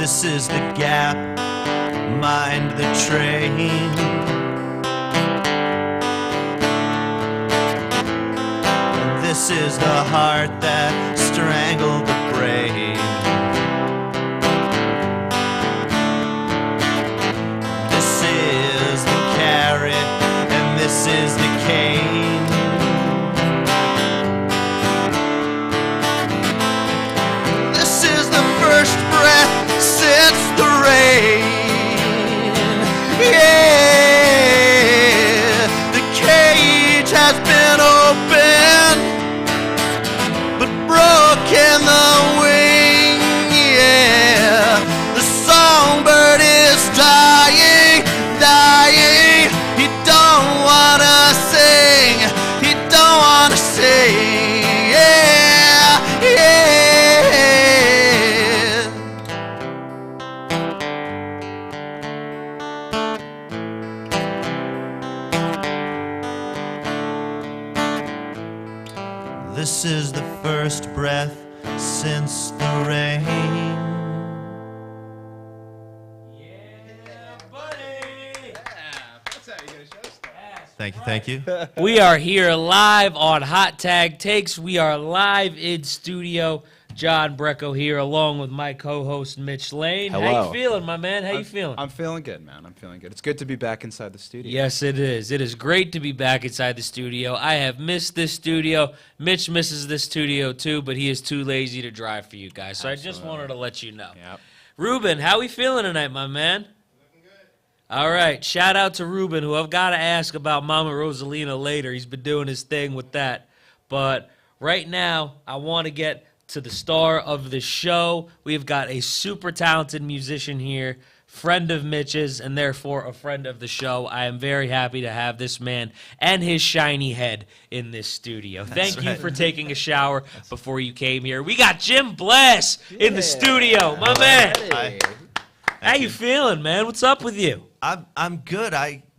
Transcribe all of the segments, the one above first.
This is the gap, mind the train. This is the heart that strangled the brain. This is the carrot, and this is the cane. This is the first breath since the rain. Yeah, the cage has been opened, but broken the wing. Yeah, the songbird is dying, dying. He don't wanna sing, he don't wanna sing. Yeah, yeah. This is the first breath since the rain. Yeah, buddy. That's how you get a show started. Thank you, thank you. We are here live on Hot Tag Takes. We are live in studio. John Brecco here, along with my co-host Mitch Lane. How Hello. you feeling, my man? How you feeling? I'm feeling good, man. I'm feeling good. It's good to be back inside the studio. Yes, it is. It is great to be back inside the studio. I have missed this studio. Mitch misses this studio too, but he is too lazy to drive for you guys. So I just wanted to let you know. Yep. Ruben, how we feeling tonight, my man? Looking good. All right. Shout out to Ruben, who I've got to ask about Mama Rosalina later. He's been doing his thing with that. But right now, I want to get to the star of the show. We've got a super talented musician here, friend of Mitch's, and therefore a friend of the show. I am very happy to have this man and his shiny head in this studio. Thank you for taking a shower before you came here. We got Jim Blass in the studio, my man. Hi. How you feeling, man? What's up with you? I'm good.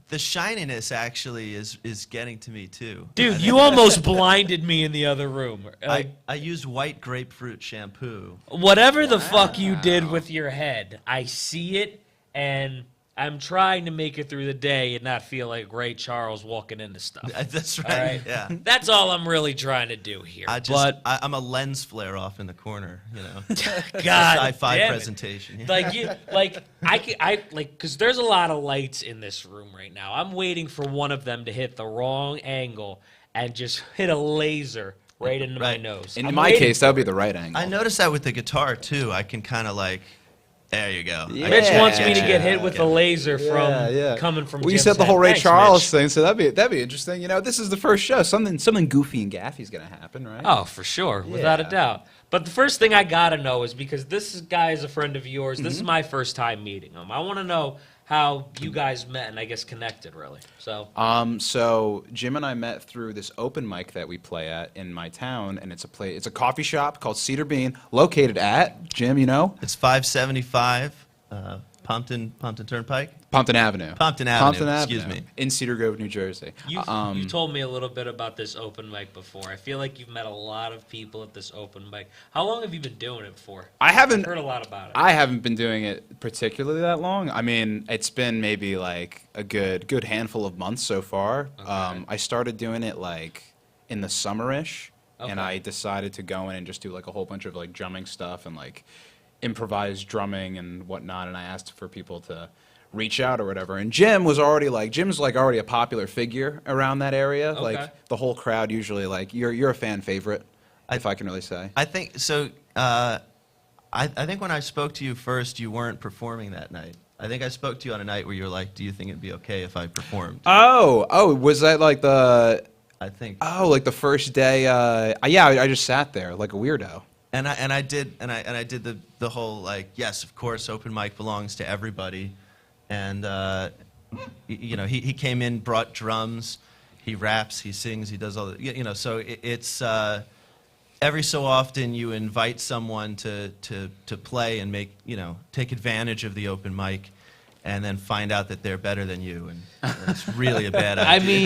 The shininess actually is getting to me too. Dude, you almost blinded me in the other room. I used white grapefruit shampoo. Whatever the fuck you did with your head, I see it, and I'm trying to make it through the day and not feel like Ray Charles walking into stuff. That's right. All right? Yeah. That's all I'm really trying to do here. I'm a lens flare off in the corner, you know. God, Sci-fi damn it. presentation. Yeah. Because there's a lot of lights in this room right now. I'm waiting for one of them to hit the wrong angle and just hit a laser right into my Right. nose. In my case, that would be the right angle. I noticed that with the guitar too. I can kind of like, there you go. Yeah. Mitch Yeah. wants me to get hit with a laser Yeah. coming from. Well, you Jim's said the whole head. Ray Thanks, Charles Mitch. thing, so that'd be interesting. You know, this is the first show. Something goofy and gaffy's gonna happen, right? Oh, for sure, without a Yeah. doubt. But the first thing I gotta know is, because this guy is a friend of yours. This is my first time meeting him. I want to know how you guys met and I guess connected, really. So So Jim and I met through this open mic that we play at in my town, and it's a coffee shop called Cedar Bean, located at, Jim, you know? It's 575 Pompton Turnpike. Pompton Avenue. Pompton Avenue, excuse me. In Cedar Grove, New Jersey. you told me a little bit about this open mic before. I feel like you've met a lot of people at this open mic. How long have you been doing it for? I haven't I've heard a lot about it. I haven't been doing it particularly that long. I mean, it's been maybe like a good handful of months so far. Okay. I started doing it like in the summer-ish, and Okay. I decided to go in and just do like a whole bunch of like drumming stuff and like improvised drumming and whatnot. And I asked for people to reach out or whatever. And Jim's like already a popular figure around that area. Okay. Like the whole crowd usually like you're a fan favorite, if I can really say. I think so. I think when I spoke to you first, you weren't performing that night. I think I spoke to you on a night where you were like, "Do you think it'd be okay if I performed?" Oh, was that like the? I think. Oh, like the first day. Yeah, I just sat there like a weirdo. And I did the whole like, yes, of course, open mic belongs to everybody, and you know, he came in, brought drums, he raps, he sings, he does all the, you know, so it's every so often you invite someone to play and make, you know, take advantage of the open mic, and then find out that they're better than you, and it's really a bad idea. I mean,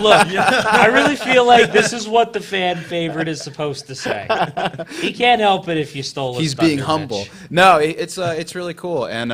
look, I really feel like this is what the fan favorite is supposed to say. He can't help it if you stole his He's being thunder, humble. Mitch. No, it's really cool. And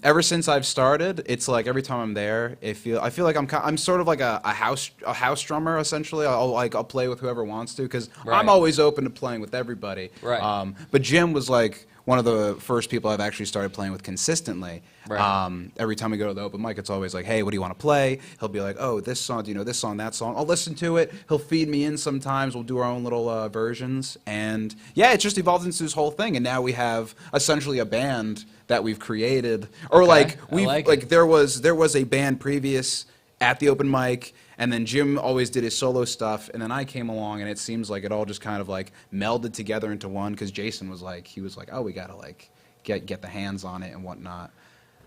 ever since I've started, it's like every time I'm there, I feel like I'm sort of like a house drummer essentially. I'll play with whoever wants to because Right. I'm always open to playing with everybody. Right. But Jim was like one of the first people I've actually started playing with consistently. Right. Every time we go to the open mic, it's always like, hey, what do you want to play? He'll be like, oh, this song, do you know this song, that song? I'll listen to it. He'll feed me in sometimes. We'll do our own little versions. And yeah, it just evolved into this whole thing. And now we have essentially a band that we've created. Or Okay, like, I we've, like like it. there was a band previous at the open mic. And then Jim always did his solo stuff, and then I came along, and it seems like it all just kind of like melded together into one. Because Jason was like, oh, we gotta like get the hands on it and whatnot.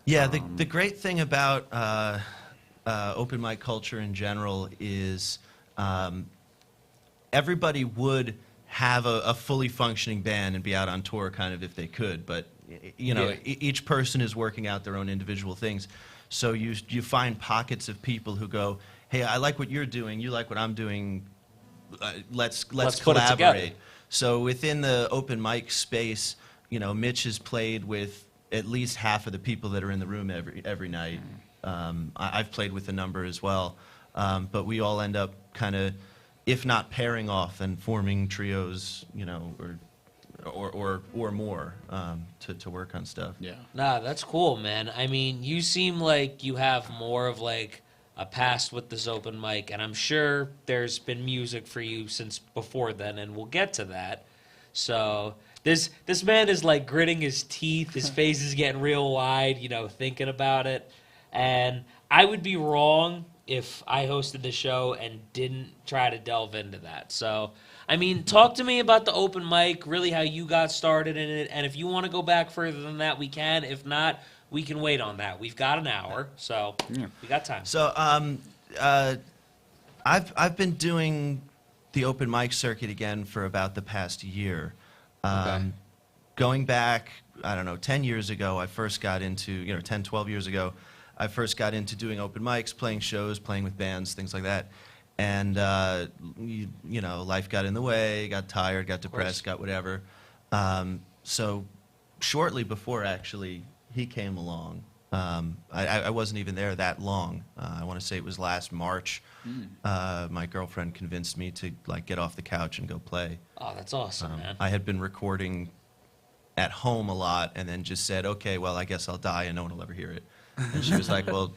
Yeah, the great thing about open mic culture in general is everybody would have a fully functioning band and be out on tour kind of if they could, but you know, Yeah. each person is working out their own individual things. So you find pockets of people who go, hey, I like what you're doing, you like what I'm doing, let's put it collaborate. together. So within the open mic space, you know, Mitch has played with at least half of the people that are in the room every night. I've played with a number as well, but we all end up kind of, if not pairing off, then forming trios, you know, or more to work on stuff. Yeah. Nah, that's cool, man. I mean, you seem like you have more of like a past with this open mic, and I'm sure there's been music for you since before then, and we'll get to that. So this man is like gritting his teeth, his face is getting real wide, you know, thinking about it. And I would be wrong if I hosted the show and didn't try to delve into that. So, I mean, talk to me about the open mic, really how you got started in it, and if you want to go back further than that, we can. If not, we can wait on that. We've got an hour, so we got time. So I've been doing the open mic circuit again for about the past year. Okay. Going back, I don't know, 10 years ago, I first got into, 10, 12 years ago, I first got into doing open mics, playing shows, playing with bands, things like that. And, life got in the way, got tired, got depressed, got whatever. So shortly before, actually, he came along. I wasn't even there that long. I want to say it was last March. My girlfriend convinced me to like get off the couch and go play. Oh, that's awesome, man. I had been recording at home a lot, and then just said, "Okay, well, I guess I'll die, and no one will ever hear it." And she was like, "Well,"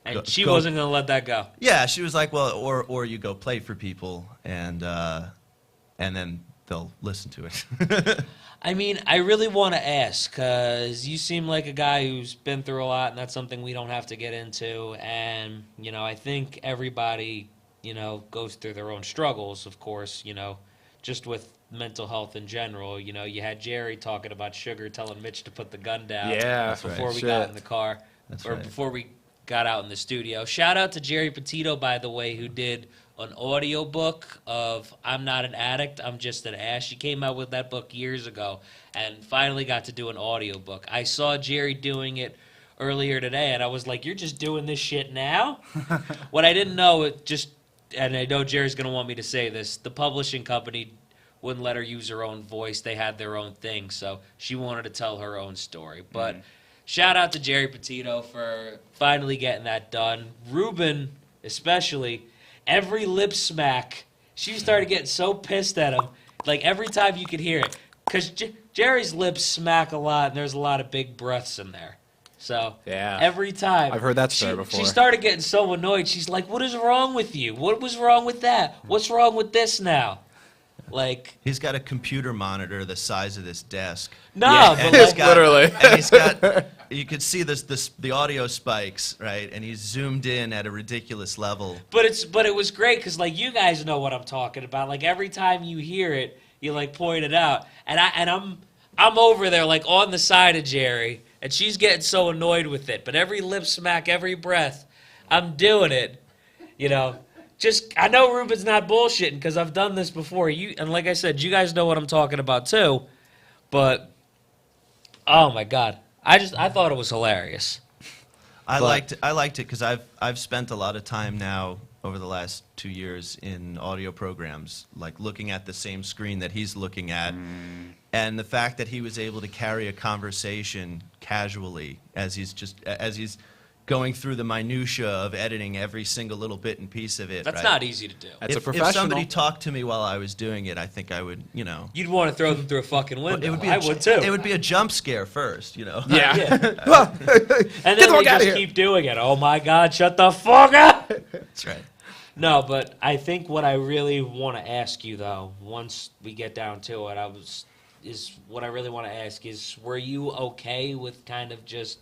And she wasn't going to let that go. yeah, she was like, "Well, or you go play for people, and then they'll listen to it." I mean, I really want to ask, because you seem like a guy who's been through a lot, and that's something we don't have to get into. And, I think everybody, goes through their own struggles, of course, just with mental health in general. You had Jerry talking about Sugar telling Mitch to put the gun down Yeah, That's right. before we Shit. got in the car, That's or right. before we got out in the studio. Shout out to Jerry Petito, by the way, who did an audio book of I'm Not an Addict, I'm Just an Ass. She came out with that book years ago and finally got to do an audio book. I saw Jerry doing it earlier today, and I was like, you're just doing this shit now? What I didn't know, and I know Jerry's going to want me to say this, the publishing company wouldn't let her use her own voice. They had their own thing, so she wanted to tell her own story. But shout out to Jerry Petito for finally getting that done. Ruben, especially, every lip smack, she started getting so pissed at him. Like, every time you could hear it. Because Jerry's lips smack a lot, and there's a lot of big breaths in there. So, Yeah. every time. I've heard that story before. She started getting so annoyed. She's like, what is wrong with you? What was wrong with that? What's wrong with this now? Like, He's got a computer monitor the size of this desk. no, And but he's like, got- Literally. And he's got, you could see the audio spikes, right? And he's zoomed in at a ridiculous level. But it was great because like you guys know what I'm talking about. Like every time you hear it, you like point it out, and I'm over there like on the side of Jerry, and she's getting so annoyed with it. But every lip smack, every breath, I'm doing it. Just I know Ruben's not bullshitting because I've done this before. And like I said, you guys know what I'm talking about too. But oh my god, I thought it was hilarious. I But- liked it because I've spent a lot of time now over the last 2 years in audio programs, like looking at the same screen that he's looking at, and the fact that he was able to carry a conversation casually as he's going through the minutia of editing every single little bit and piece of it. That's right? not easy to do. That's a If professional. somebody talked to me while I was doing it, I think I would, You'd want to throw them through a fucking window. it would be I would too. It would be a jump scare first, Yeah. Yeah. And Get then the they fuck outta just here. keep doing it. Oh my God, shut the fuck up! That's right. No, but I think what I really want to ask you though, once we get down to it, what I really want to ask is, were you okay with kind of just,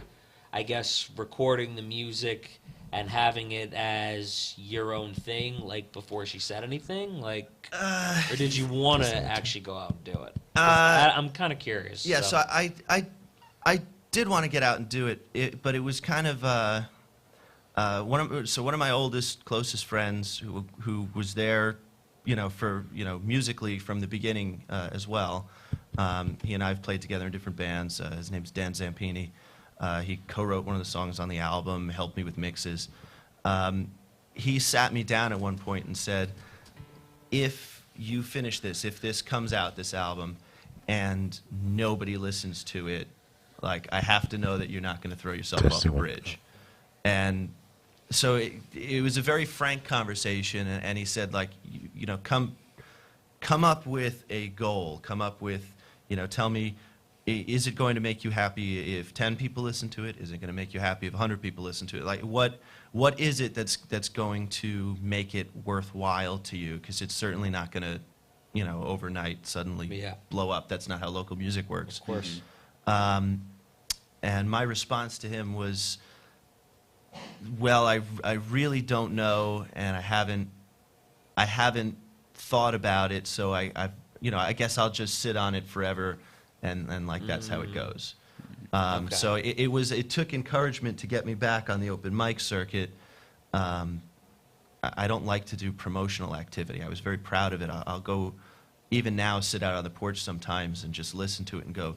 I guess, recording the music and having it as your own thing, like before she said anything, like, or did you want to actually go out and do it? I'm kind of curious. Yeah, so I did want to get out and do it, but it was kind of one of my oldest, closest friends who was there, for musically from the beginning as well. He and I have played together in different bands. His name's Dan Zampini. He co-wrote one of the songs on the album, helped me with mixes. He sat me down at one point and said, if you finish this, if this comes out, this album, and nobody listens to it, like, I have to know that you're not going to throw yourself off a bridge. And so it was a very frank conversation, and he said, like, come up with a goal, come up with, tell me, is it going to make you happy if 10 people listen to it? Is it going to make you happy if 100 people listen to it? Like, what is it that's going to make it worthwhile to you? Because it's certainly not going to, overnight suddenly blow up. That's not how local music works. Of course. And my response to him was, well, I really don't know, and I haven't thought about it, so I guess I'll just sit on it forever, and like that's how it goes. Okay. So it took encouragement to get me back on the open mic circuit. I don't like to do promotional activity. I was very proud of it. I'll go, even now, sit out on the porch sometimes and just listen to it and go,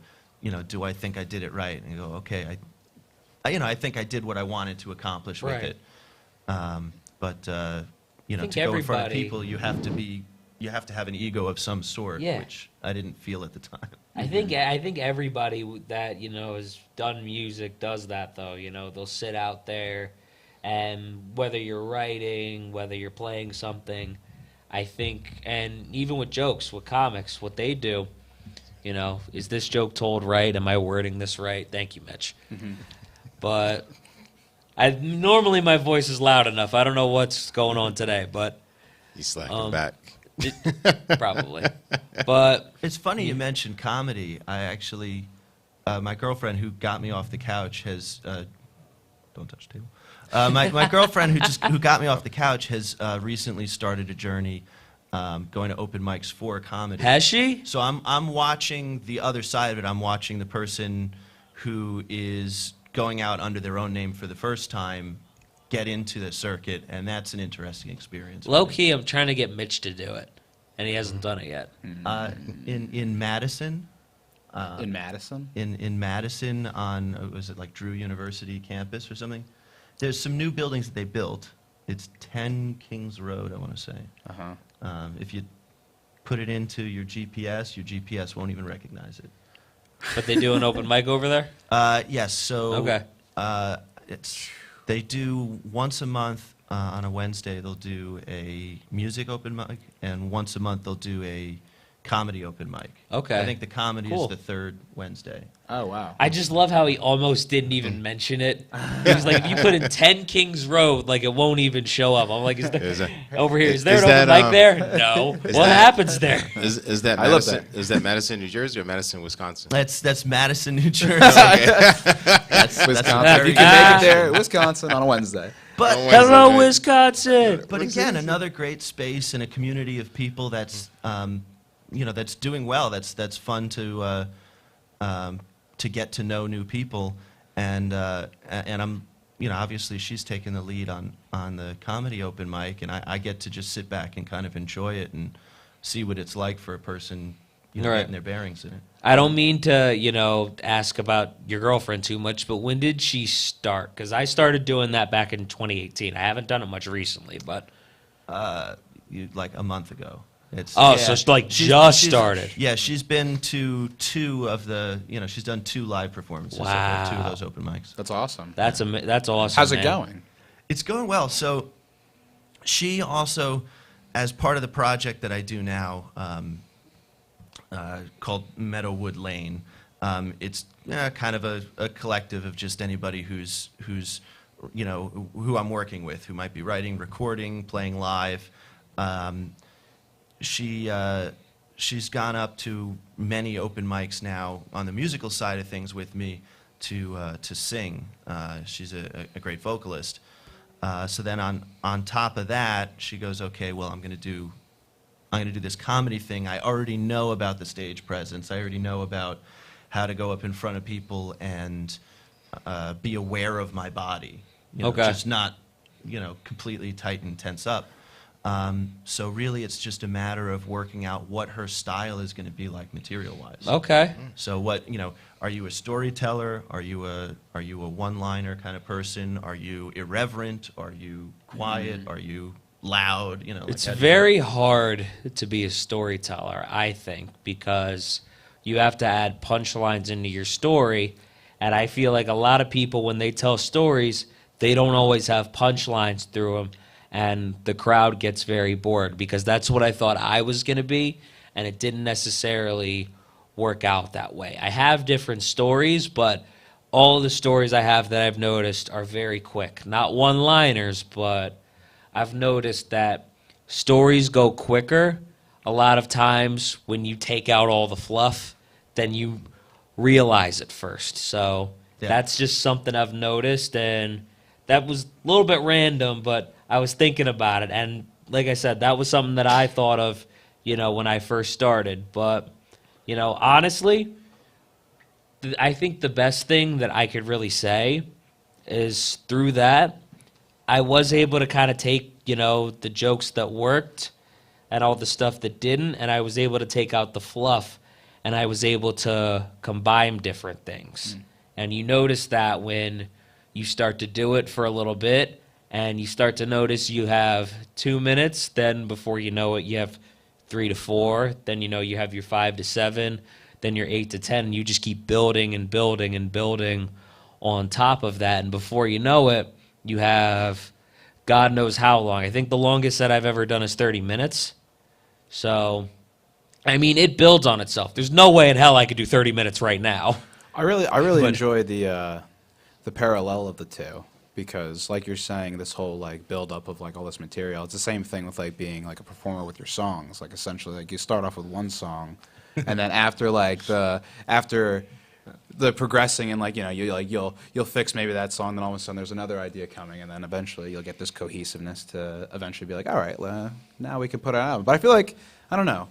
do I think I did it right? And go, okay, I think I did what I wanted to accomplish with Right. it. But to think go in front of everybody- people, you have to have an ego of some sort, Yeah. which I didn't feel at the time. I think everybody that has done music does that though. They'll sit out there, and whether you're writing, whether you're playing something, I think, and even with jokes, with comics, what they do, is this joke told right? Am I wording this right? Thank you, Mitch. But normally my voice is loud enough. I don't know what's going on today, but He's slacking back. probably. But It's funny you mentioned comedy. I actually, my girlfriend who got me off the couch has, don't touch the table. My girlfriend who got me off the couch has recently started a journey going to open mics for comedy. has she? So I'm watching the other side of it. I'm watching the person who is going out under their own name for the first time get into the circuit, and that's an interesting experience. Low key, I'm trying to get Mitch to do it, and he hasn't done it yet. In Madison. In Madison? In Madison on, was it like Drew University campus or something? There's some new buildings that they built. It's 10 Kings Road, I want to say. Uh-huh. If you put it into your GPS won't even recognize it. But they do an open mic over there? Yes, so Okay. They do once a month on a Wednesday. They'll do a music open mic, and once a month they'll do a comedy open mic. Okay. I think the comedy Cool. is the third Wednesday. Oh, wow. I just love how he almost didn't even mention it. He was like, if you put in 10 Kings Road, like, it won't even show up. I'm like, Is that- over here, is there is an open that, mic there? No. What that- happens there? Is that I love Madison? Is that Madison, New Jersey, or Madison, Wisconsin? That's Madison, New Jersey. that's Wisconsin. very You can make it good. there, Wisconsin, on a Wednesday. But On Wednesday Hello, night. Wisconsin. But again, another great space and a community of people that's that's doing well. That's fun to get to know new people, and I'm obviously she's taking the lead on the comedy open mic, and I get to just sit back and kind of enjoy it and see what it's like for a person Right. getting their bearings in it. I don't mean to, ask about your girlfriend too much, but when did she start? Because I started doing that back in 2018. I haven't done it much recently, but Like a month ago. so it's like just started. Yeah, she's been to two of the, she's done 2 live performances. So far, 2 of Wow. those open mics. That's awesome. That's awesome. How's it man. going? It's going well. So she also, as part of the project that I do now, called Meadowwood Lane, it's kind of a collective of just anybody who's who I'm working with, who might be writing, recording, playing live. She's gone up to many open mics now on the musical side of things with me to sing. She's a great vocalist. So then on top of that, she goes, okay, well, I'm going to do this comedy thing. I already know about the stage presence. I already know about how to go up in front of people and be aware of my body. Okay. Just not, completely tight and tense up. So really, it's just a matter of working out what her style is going to be like material-wise. Okay. So what, are you a storyteller? Are you a one-liner kind of person? Are you irreverent? Are you quiet? Are you loud? It's how do you- very hard to be a storyteller, I think, because you have to add punchlines into your story. And I feel like a lot of people, when they tell stories, they don't always have punchlines through them. And the crowd gets very bored because that's what I thought I was going to be. And it didn't necessarily work out that way. I have different stories, but all the stories I have that I've noticed are very quick. Not one-liners, but I've noticed that stories go quicker a lot of times when you take out all the fluff than you realize it first. So Yeah. that's just something I've noticed, and that was a little bit random, but I was thinking about it. And like I said, that was something that I thought of, when I first started. But, honestly, I think the best thing that I could really say is through that, I was able to kind of take, the jokes that worked and all the stuff that didn't, and I was able to take out the fluff, and I was able to combine different things. And you notice that when you start to do it for a little bit, and you start to notice you have 2 minutes, then before you know it, you have 3 to 4, then you have your 5 to 7, then you're 8 to 10, and you just keep building and building and building on top of that, and before you know it, you have God knows how long. I think the longest that I've ever done is 30 minutes. So, I mean, it builds on itself. There's no way in hell I could do 30 minutes right now. I really But- enjoy the parallel of the two, because like you're saying, this whole like build up of like all this material, it's the same thing with like being like a performer with your songs. Like essentially, like you start off with one song, and then after the progressing and you'll fix maybe that song, then all of a sudden there's another idea coming, and then eventually you'll get this cohesiveness to eventually be like, all right, now we can put it out. But I feel like, I don't know.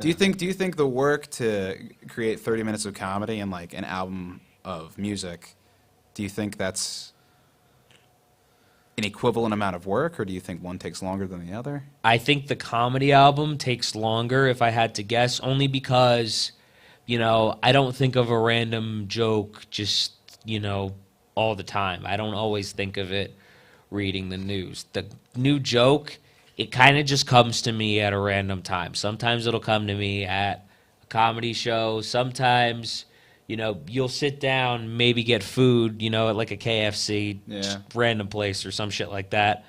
Do you think the work to create 30 minutes of comedy and like an album of music, do you think that's an equivalent amount of work, or do you think one takes longer than the other? I think the comedy album takes longer, if I had to guess, only because, I don't think of a random joke just, all the time. I don't always think of it reading the news. The new joke, it kind of just comes to me at a random time. Sometimes it'll come to me at a comedy show. Sometimes, you'll sit down, maybe get food, at like a KFC, just random place or some shit like that,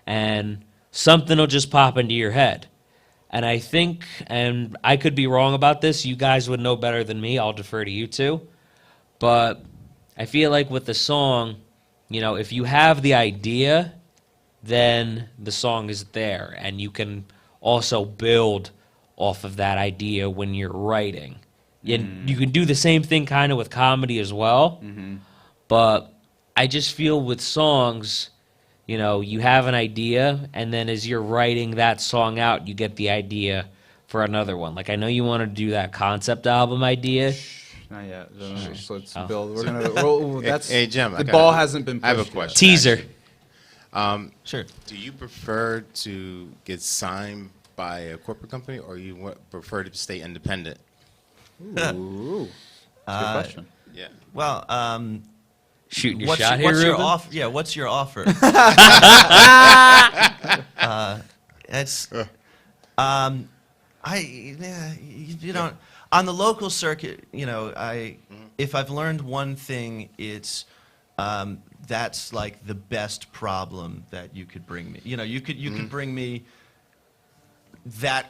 and something will just pop into your head. And I think, and I could be wrong about this, you guys would know better than me, I'll defer to you two, but I feel like with the song, if you have the idea, then the song is there, and you can also build off of that idea when you're writing. And you can do the same thing kind of with comedy as well, but I just feel with songs, you have an idea, and then as you're writing that song out, you get the idea for another one. Like, I know you want to do that concept album idea. Not yet. So let's Oh. build. We're gonna. That's Hey, Jim, the ball hasn't been pushed I have a yet. question. Teaser. Sure. Do you prefer to get signed by a corporate company, or you prefer to stay independent? Ooh. That's a good question. Yeah. Well, Shooting your what's shot what's here, your Ruben? offer? Yeah, what's your offer? It's you know, on the local circuit, you know, if I've learned one thing, it's that's like the best problem that you could bring me. You know, you could bring me that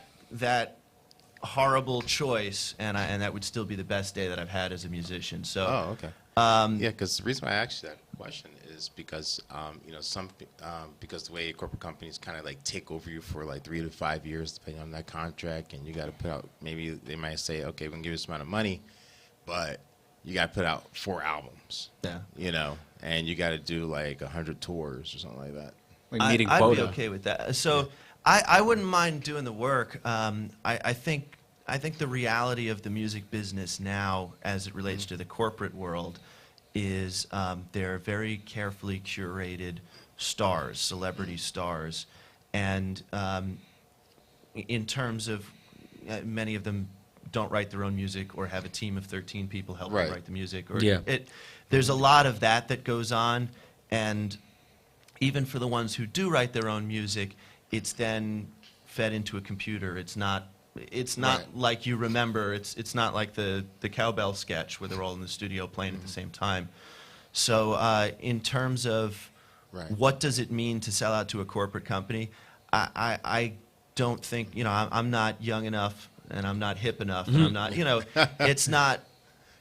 horrible choice, and that would still be the best day that I've had as a musician. So. Oh, okay. Yeah, because the reason why I asked you that question is because you know because the way corporate companies kind of like take over you for like 3 to 5 years depending on that contract, and you got to put out, maybe they might say, okay, we're gonna give you this amount of money, but you got to put out 4 albums. Yeah. You know, and you got to do like 100 tours or something like that. Like meeting I'd quota. be okay with that. So I wouldn't mind doing the work. I think the reality of the music business now, as it relates to the corporate world, is they're very carefully curated stars, celebrity stars, and in terms of many of them don't write their own music or have a team of 13 people help Right. them write the music. Or Yeah. there's a lot of that goes on, and even for the ones who do write their own music, it's then fed into a computer. It's not Right. like you remember. It's not like the cowbell sketch where they're all in the studio playing at the same time. So in terms of Right. what does it mean to sell out to a corporate company, I don't think, you know, I'm not young enough and I'm not hip enough and I'm not, you know, it's not,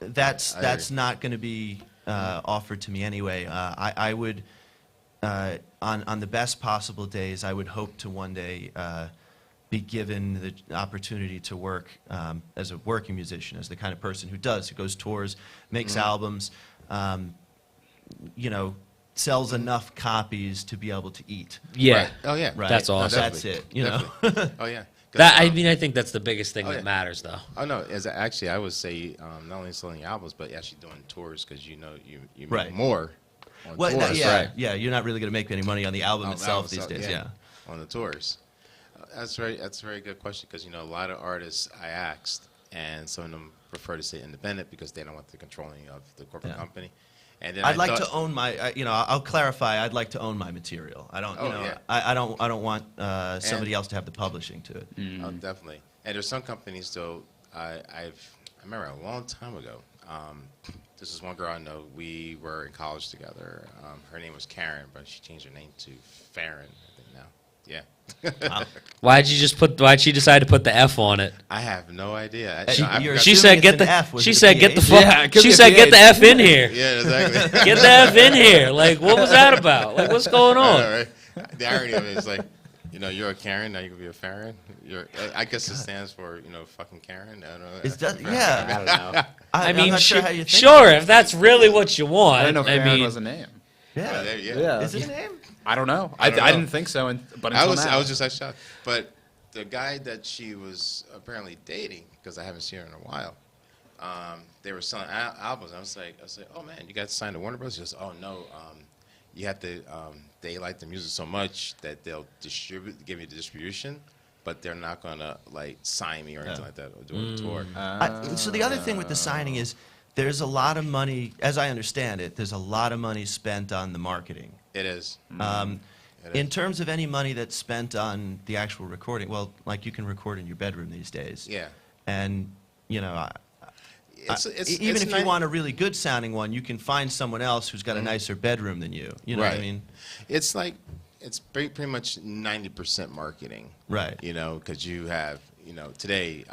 that's not going to be offered to me anyway. I would, on the best possible days, I would hope to one day be given the opportunity to work as a working musician, as the kind of person who goes tours, makes albums, you know, sells enough copies to be able to eat. Yeah. Right. Oh yeah. Right. That's awesome. That's it. You know. Definitely. Oh yeah. 'Cause, That I mean, I think that's the biggest thing Oh, that yeah. matters, though. Oh no, actually I would say not only selling albums but actually doing tours, because you know you make Right. more on Well, tours. yeah, right. yeah. You're not really going to make any money on the album On itself albums, these days. Yeah. on the tours. That's a very good question, because you know a lot of artists I asked, and some of them prefer to stay independent because they don't want the controlling of the corporate Yeah. company. And then I'd like thought- to own my. You know, I'll clarify. I'd like to own my material. I don't. Oh, You know, yeah. I don't want somebody else to have the publishing to it. Oh, definitely. And there's some companies though. I remember a long time ago. This is one girl I know. We were in college together. Her name was Karen, but she changed her name to Farron, I think now. Yeah. Why'd she decide to put the F on it? I have no idea. You're She assuming said, it's "Get an the." F, was She it a said, "Get the PH? fuck." Yeah, it could She be a said, "Get the PH. F in here. Yeah, exactly. Get the F in here." Like, what was that about? Like, what's going I on? know, right? The irony of it is like, you know, you're a Karen, now you're gonna be a Farron. I guess it stands for, you know, fucking Karen. I don't know. Is that? I Yeah. don't know. I I'm mean, not sure how you think. sure, if that's really what you want. I didn't know Farron mean, was a name. Yeah. Yeah. Is it a name? I don't know. I I, don't know. didn't think so, but until now. I was just like shocked. But the guy that she was apparently dating, because I haven't seen her in a while, they were selling albums. I was like, oh man, you got signed to Warner Bros. She goes, oh no, you have to. They like the music so much that they'll give me the distribution, but they're not gonna like sign me or anything like that or do a tour. So the other thing with the signing is there's a lot of money, as I understand it, there's a lot of money spent on the marketing. It is. In terms of any money that's spent on the actual recording, well, like you can record in your bedroom these days. Yeah. And, you know, even it's if you want a really good sounding one, you can find someone else who's got a nicer bedroom than you. You know what I Right. mean? It's like, it's pretty much 90% marketing. Right. You know, because you have, you know, today,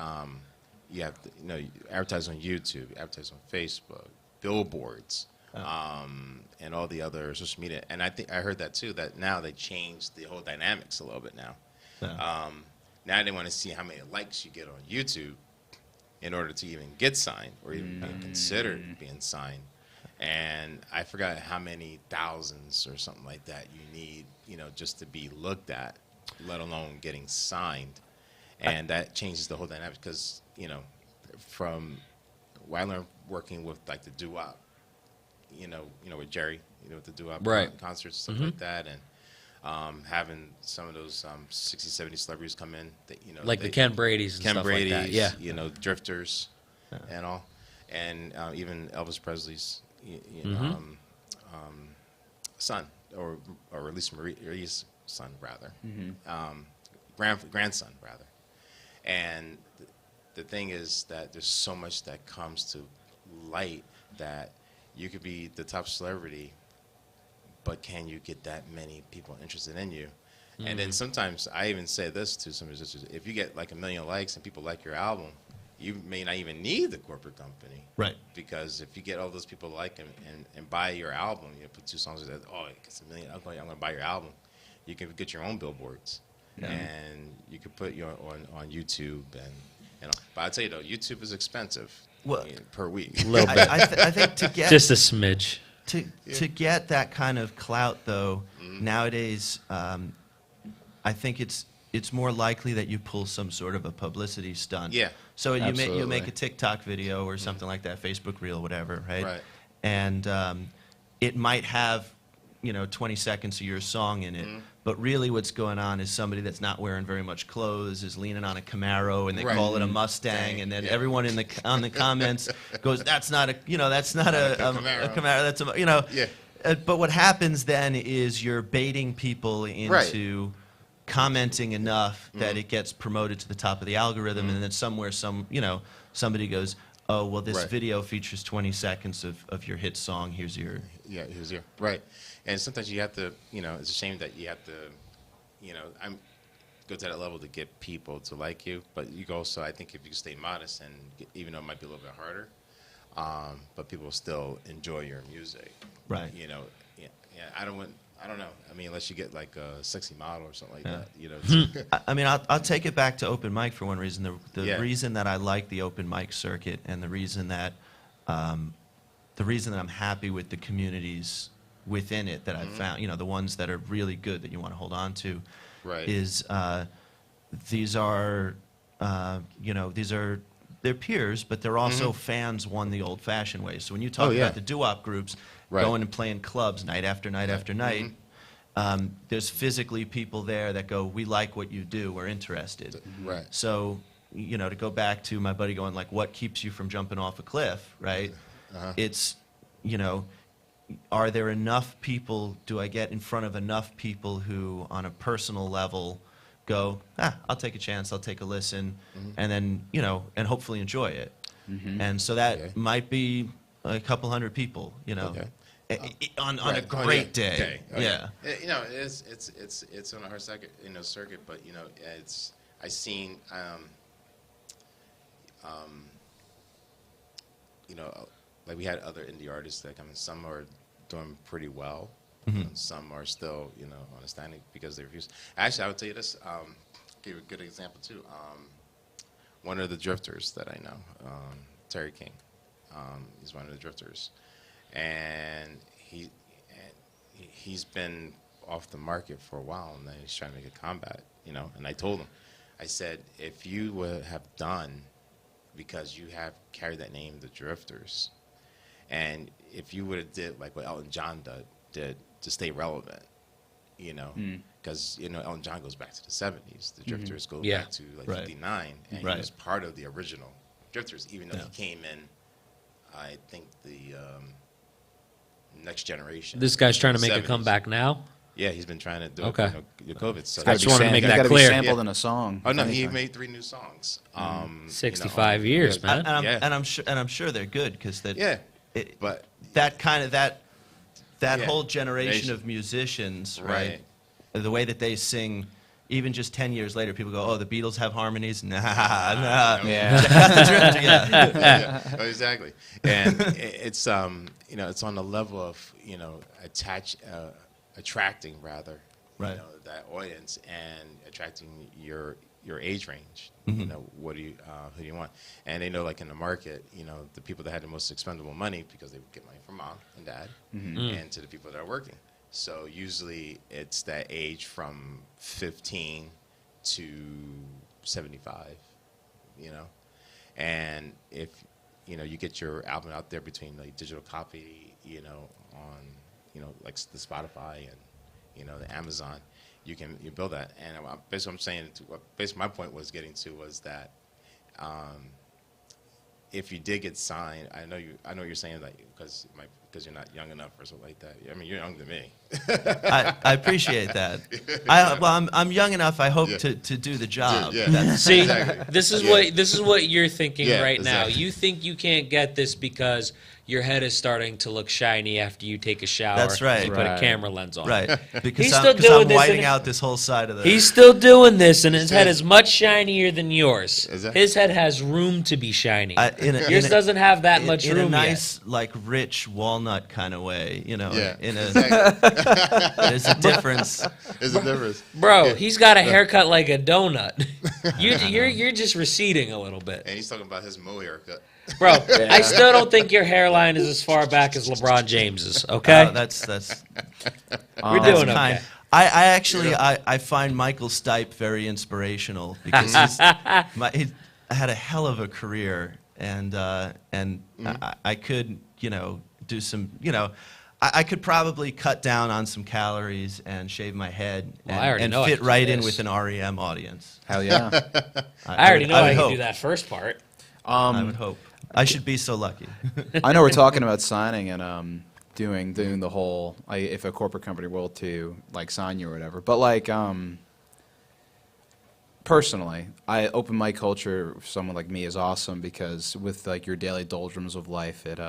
you have, you know, you advertise on YouTube, advertise on Facebook, billboards, and all the other social media. And I think I heard that too, that now they changed the whole dynamics a little bit now. Yeah. Now they want to see how many likes you get on YouTube in order to even get signed or even be considered being signed. And I forgot how many thousands or something like that you need, you know, just to be looked at, let alone getting signed. And that changes the whole dynamic because, you know, from what I learned working with like the doo-wop, you know, with Jerry, you know, with the doo-wop Right. concerts, stuff like that, and having some of those 60, 70 celebrities come in, that, you know, like the Ken Brady's and Ken stuff Brady's, like that. Yeah. you know, Drifters, and all, and even Elvis Presley's son, or at least Marie's son, rather, grandson, rather. And the thing is that there's so much that comes to light that you could be the top celebrity, but can you get that many people interested in you? And then sometimes I even say this to some musicians: if you get like 1 million likes and people like your album, you may not even need the corporate company. Right. Because if you get all those people like and buy your album, you put 2 songs that, oh, it gets 1 million, I'm going to buy your album. You can get your own billboards. Yeah. And you can put your on YouTube and but I'll tell you though, YouTube is expensive per week. A little bit. I think to get Just a smidge. to get that kind of clout though, nowadays, I think it's more likely that you pull some sort of a publicity stunt. Yeah, So you make absolutely. a TikTok video or something like that, Facebook reel, whatever, right? Right. And it might have 20 seconds of your song in it, but really what's going on is somebody that's not wearing very much clothes is leaning on a Camaro, and they Right. call it a Mustang, and then Yeah. everyone in the comments goes, "That's not a Camaro. Camaro. That's a Yeah. But what happens then is you're baiting people into commenting enough that it gets promoted to the top of the algorithm, and then somewhere somebody goes, "Oh, well, this Right. video features 20 seconds of your hit song. Here's your..." Yeah, he was here. Right. And sometimes you have to, it's a shame that you have to, I'm go to that level to get people to like you. But you go also, I think if you stay modest, and even though it might be a little bit harder, but people still enjoy your music. Right. Yeah, I don't know. I mean, unless you get like a sexy model or something like Yeah. that, I mean, I'll take it back to open mic for one reason. The Yeah. reason that I like the open mic circuit, and the reason that I'm happy with the communities within it that I've found, the ones that are really good that you want to hold on to, Right. is these are they're peers, but they're also fans one the old-fashioned way. So when you talk Oh, yeah. about the doo-wop groups Right. going and playing clubs night after night after night, there's physically people there that go, "We like what you do, we're interested." Right. So, to go back to my buddy going like, what keeps you from jumping off a cliff, right? It's, are there enough people, do I get in front of enough people who on a personal level go, I'll take a chance, I'll take a listen, and then, and hopefully enjoy it. And so that Okay. might be a couple hundred people, Okay. on Right. a great day. Okay. Yeah. It's on a hard circuit, but it's I seen like we had other indie artists that come in. Some are doing pretty well. Some are still on a standing because they refuse. Actually, I would tell you this. Give a good example too. One of the drifters that I know, Terry King. He's one of the drifters, and he's been off the market for a while, and then he's trying to make a comeback. And I told him, I said, if you would have done, because you have carried that name, the Drifters, and if you would have did like what Elton John did to stay relevant, because Elton John goes back to the 70s, the Drifters go Yeah. back to like Right. 59, and Right. he was part of the original Drifters, even though Yeah. he came in, I think the next generation. This guy's trying to make a 70s. comeback now. Yeah, he's been trying to do Okay. it. Your COVID. So I just wanted to make You that gotta clear. be sampled in a song. Oh no, he Anything. made 3 new songs. 65 years, man. And I'm sure they're good because Yeah, but that Yeah. whole generation Nation. of musicians, right? Right. The way that they sing, even just 10 years later, people go, "Oh, the Beatles have harmonies." Nah. Yeah. yeah, oh, exactly. And it's it's on the level of attracting rather, Right. that audience and attracting your age range. What do you who do you want? And they know, like in the market, the people that had the most expendable money because they would get money from mom and dad, and to the people that are working. So usually it's that age from 15 to 75, and if you get your album out there between like digital copy, on like the Spotify and the Amazon, you build that. And basically what I'm saying, basically my point was getting to was that if you did get signed, I know you're saying that because you're not young enough or something like that. I mean, you're younger than me. I appreciate that. I'm young enough. I hope to do the job. Yeah. See, Exactly. this is what you're thinking Yeah, right now. exactly. You think you can't get this because your head is starting to look shiny after you take a shower. That's right. And you put a Right. camera lens on. Right, because He's I'm, still 'cause doing I'm this, whiting and out this whole side of the. He's still doing this, and his head is much shinier than yours. Is that- His head has room to be shiny. Yours in doesn't have that much in room a nice, like rich walnut kind of way. You know, Yeah. in a Exactly. there's a difference. There's a difference. yet. Bro, he's got a haircut like a donut. You're just receding a little bit. And he's talking about his Mo haircut. Bro, I still don't think your hairline is as far back as LeBron James's, okay? That's We're that's doing kind. okay. I actually I find Michael Stipe very inspirational because he had a hell of a career, and I could do some I could probably cut down on some calories and shave my head Well, I already and know I fit can do right in this. with an REM audience. Hell yeah. I already know I would can hope. do that first part. I would hope. I should be so lucky. I know we're talking about signing and doing the whole if a corporate company were to like sign you or whatever. But like personally, open mic culture for someone like me is awesome because with like your daily doldrums of life, it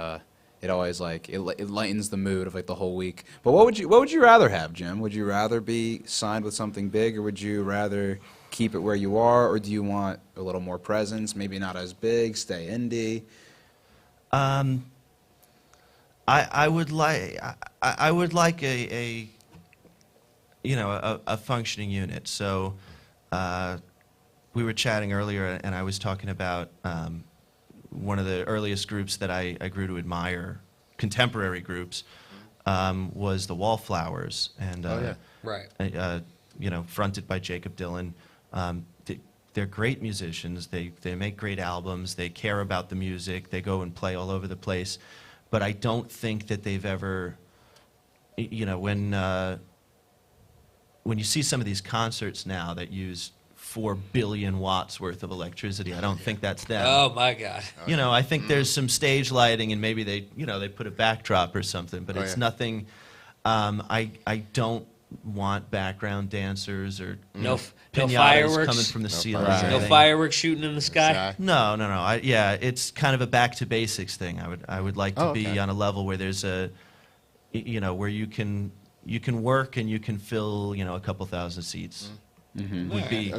always like it lightens the mood of like the whole week. But what would you rather have, Jim? Would you rather be signed with something big, or would you rather keep it where you are, or do you want a little more presence? Maybe not as big, stay indie. I would like a functioning unit. So we were chatting earlier, and I was talking about one of the earliest groups that I grew to admire, contemporary groups, was the Wallflowers, and Oh, yeah. Right. fronted by Jacob Dylan. They're great musicians. They make great albums. They care about the music. They go and play all over the place. But I don't think that they've ever, when you see some of these concerts now that use 4 billion watts worth of electricity, I don't think that's them. Oh, my God. I think there's some stage lighting, and maybe they put a backdrop or something, but Oh, it's yeah. nothing. I don't want background dancers or No pinatas fireworks? coming from the ceiling. fireworks. or Right. No anything. fireworks shooting in the sky? No. It's kind of a back to basics thing. I would like to Oh, be okay. on a level where there's where you can work and you can fill a couple thousand seats. Would be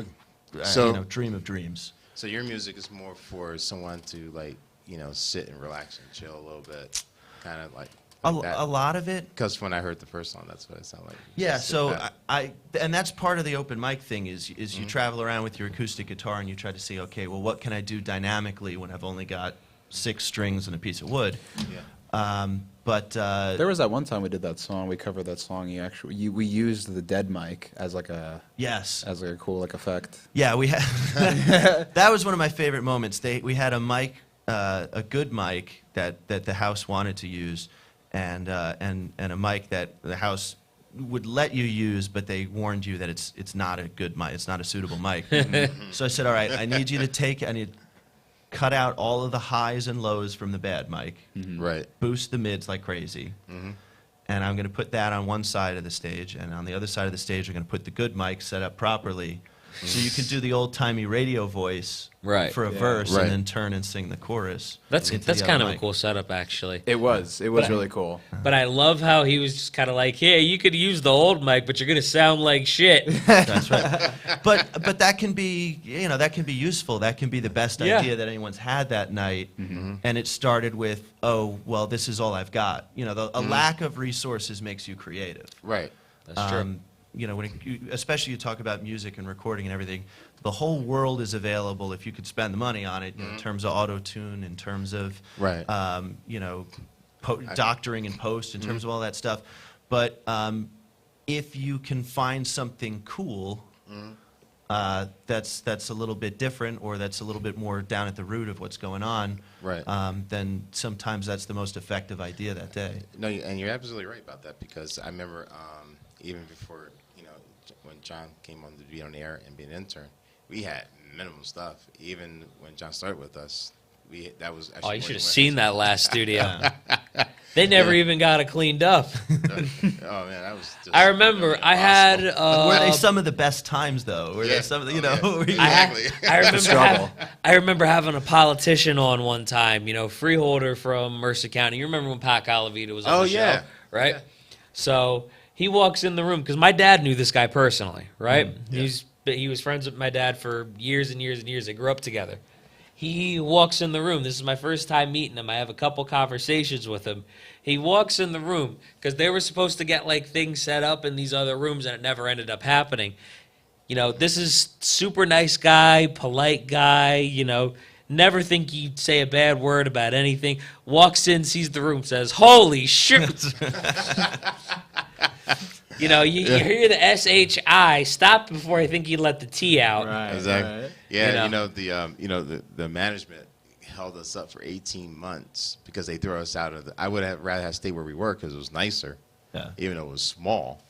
So- dream of dreams. So your music is more for someone to sit and relax and chill a little bit, kind of like A that. lot of it. Because when I heard the first song, that's what it sounded like. Yeah, Just sit so back. and that's part of the open mic thing is you travel around with your acoustic guitar and you try to see, okay, well, what can I do dynamically when I've only got 6 strings and a piece of wood? Yeah. There was that one time we did that song. We covered that song. We used the dead mic as like a Yes. cool like effect. Yeah, we had that was one of my favorite moments. We had a mic, a good mic that the house wanted to use, and a mic that the house would let you use, but they warned you that it's not a good mic, it's not a suitable mic. So I said, all right, I need to cut out all of the highs and lows from the bad mic, Right. boost the mids like crazy. And I'm going to put that on one side of the stage, and on the other side of the stage, I'm going to put the good mic set up properly, so you can do the old-timey radio voice Right. for a verse, Right. and then turn and sing the chorus. That's into the kind other of a mic. cool setup, actually. It was But- really cool. But I love how he was just kind of like, yeah, you could use the old mic, but you're going to sound like shit. That's right. But that can be useful. That can be the best Yeah. idea that anyone's had that night. And it started with, oh, well, this is all I've got. A lack of resources makes you creative. Right. That's true. Especially you talk about music and recording and everything, the whole world is available if you could spend the money on it, in terms of auto-tune, in terms of, Right. doctoring and post, in terms of all that stuff. But if you can find something cool that's a little bit different, or that's a little bit more down at the root of what's going on, Right. then sometimes that's the most effective idea that day. No, and you're absolutely right about that, because I remember even before, when John came on to be on the air and be an intern, we had minimum stuff. Even when John started with us, that was actually Oh, you more should have than seen that last studio. They never even got it cleaned up. Oh man, that was. Just, I remember I had. Were they some of the best times though? Were Yeah. they some of the, you Oh, know? yeah. were you- I, had, Exactly. I remember struggle. I remember having a politician on one time, freeholder from Mercer County. You remember when Pat Calavita was on Oh, the show, yeah. right? Yeah. So he walks in the room because my dad knew this guy personally, right? Yeah. He was friends with my dad for years and years and years. They grew up together. He walks in the room. This is my first time meeting him. I have a couple conversations with him. He walks in the room because they were supposed to get like things set up in these other rooms, and it never ended up happening. This is super nice guy, polite guy. Never think he'd say a bad word about anything. Walks in, sees the room, says, "Holy shit!" You hear the SHI. Stop before I think he let the T out. Right. Exactly. Right. Yeah, the management held us up for 18 months because they threw us out of the. I would have rather have stayed where we were because it was nicer, Yeah. even though it was small.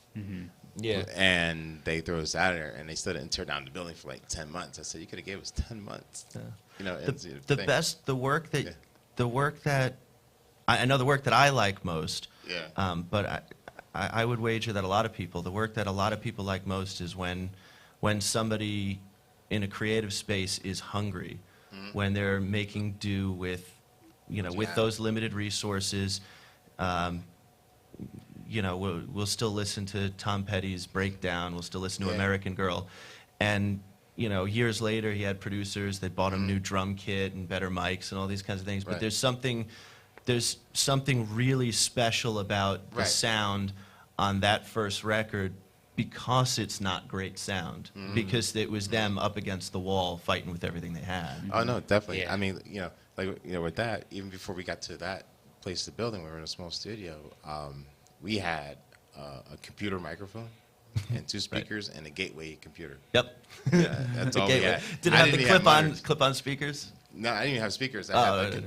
Yeah. And they threw us out of there, and they still didn't tear down the building for like 10 months. I said, you could have gave us 10 months. The work that I know the work that I like most. Yeah. But I would wager that the work that a lot of people like most is when somebody in a creative space is hungry, when they're making do with, with those limited resources. We'll still listen to Tom Petty's Breakdown. We'll still listen to Yeah. American Girl. And, years later, he had producers that bought him new drum kit and better mics and all these kinds of things. But Right. there's something really special about the Right. sound on that first record because it's not great sound, because it was them up against the wall fighting with everything they had. Oh no, definitely. Yeah. I mean, with that, even before we got to that place, the building, we were in a small studio. We had a computer microphone and two speakers and a gateway computer. Yep. Yeah, that's The all we gateway. had. Did it I have the didn't have monitors. clip-on speakers? No, I didn't even have speakers. I Oh, had okay.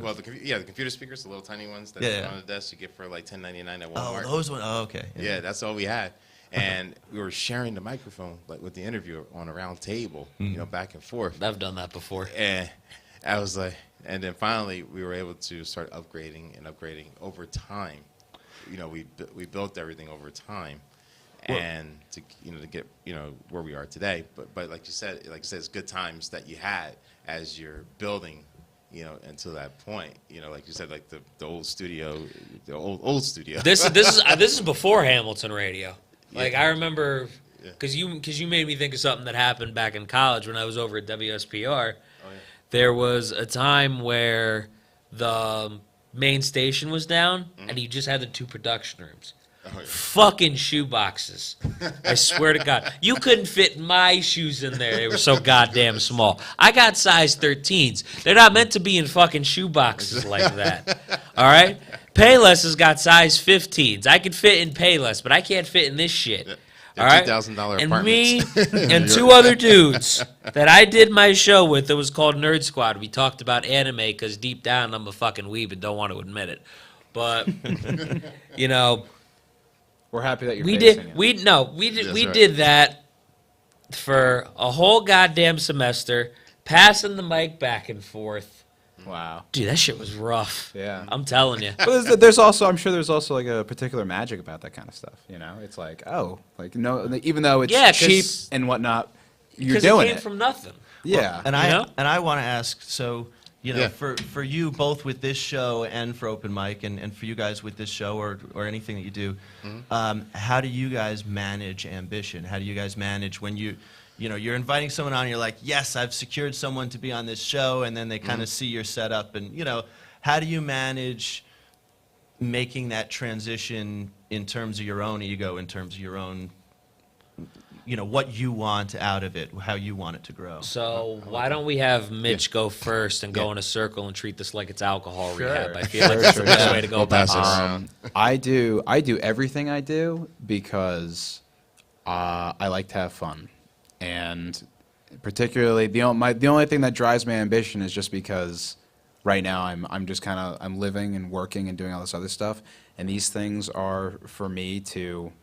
the computer speakers, the little tiny ones that Yeah, are on yeah. the desk you get for like $10.99 at Oh, Walmart. those ones. Oh, okay. Yeah, that's all we had. And we were sharing the microphone like with the interviewer on a round table, back and forth. I've done that before. And I was like, and then finally we were able to start upgrading over time. We built everything over time, and to get where we are today. But like you said, it's good times that you had as you're building, until that point. Like you said, like the old studio, the old studio. This is before Hamilton Radio. Like Yeah. I remember, Yeah. because you made me think of something that happened back in college when I was over at WSPR. Oh, yeah. There was a time where the main station was down, and you just had the two production rooms. Oh, yeah. Fucking shoe boxes. I swear to God. You couldn't fit my shoes in there. They were so goddamn small. I got size 13s. They're not meant to be in fucking shoe boxes like that. All right? Payless has got size 15s. I could fit in Payless, but I can't fit in this shit. They're All right? $2,000 And me apartments. and two other dudes that I did my show with, it was called Nerd Squad. We talked about anime because deep down I'm a fucking weeb and don't want to admit it. But, We're happy that you're we facing did it. That's we right. did that for a whole goddamn semester, passing the mic back and forth. Wow. Dude, that shit was rough. Yeah. I'm telling you. But there's also, I'm sure there's also like a particular magic about that kind of stuff. It's like, even though it's Yeah, cheap 'cause- and whatnot, you're Because doing it came it. from nothing. Yeah. And You know? I want to ask, so Yeah. for you both with this show and for open mic, and for you guys with this show or anything that you do, how do you guys manage ambition? How do you guys manage when you're inviting someone on, and you're like, yes, I've secured someone to be on this show, and then they kind of see your setup, and how do you manage making that transition in terms of your own ego, in terms of your own, what you want out of it, how you want it to grow? So why don't we have Mitch go first and go Yeah. in a circle and treat this like it's alcohol Sure. rehab? I feel like that's the best way to go We'll about pass this. it around. I do everything I do because I like to have fun, and particularly the only thing that drives my ambition is just because right now I'm just I'm living and working and doing all this other stuff, and these things are for me to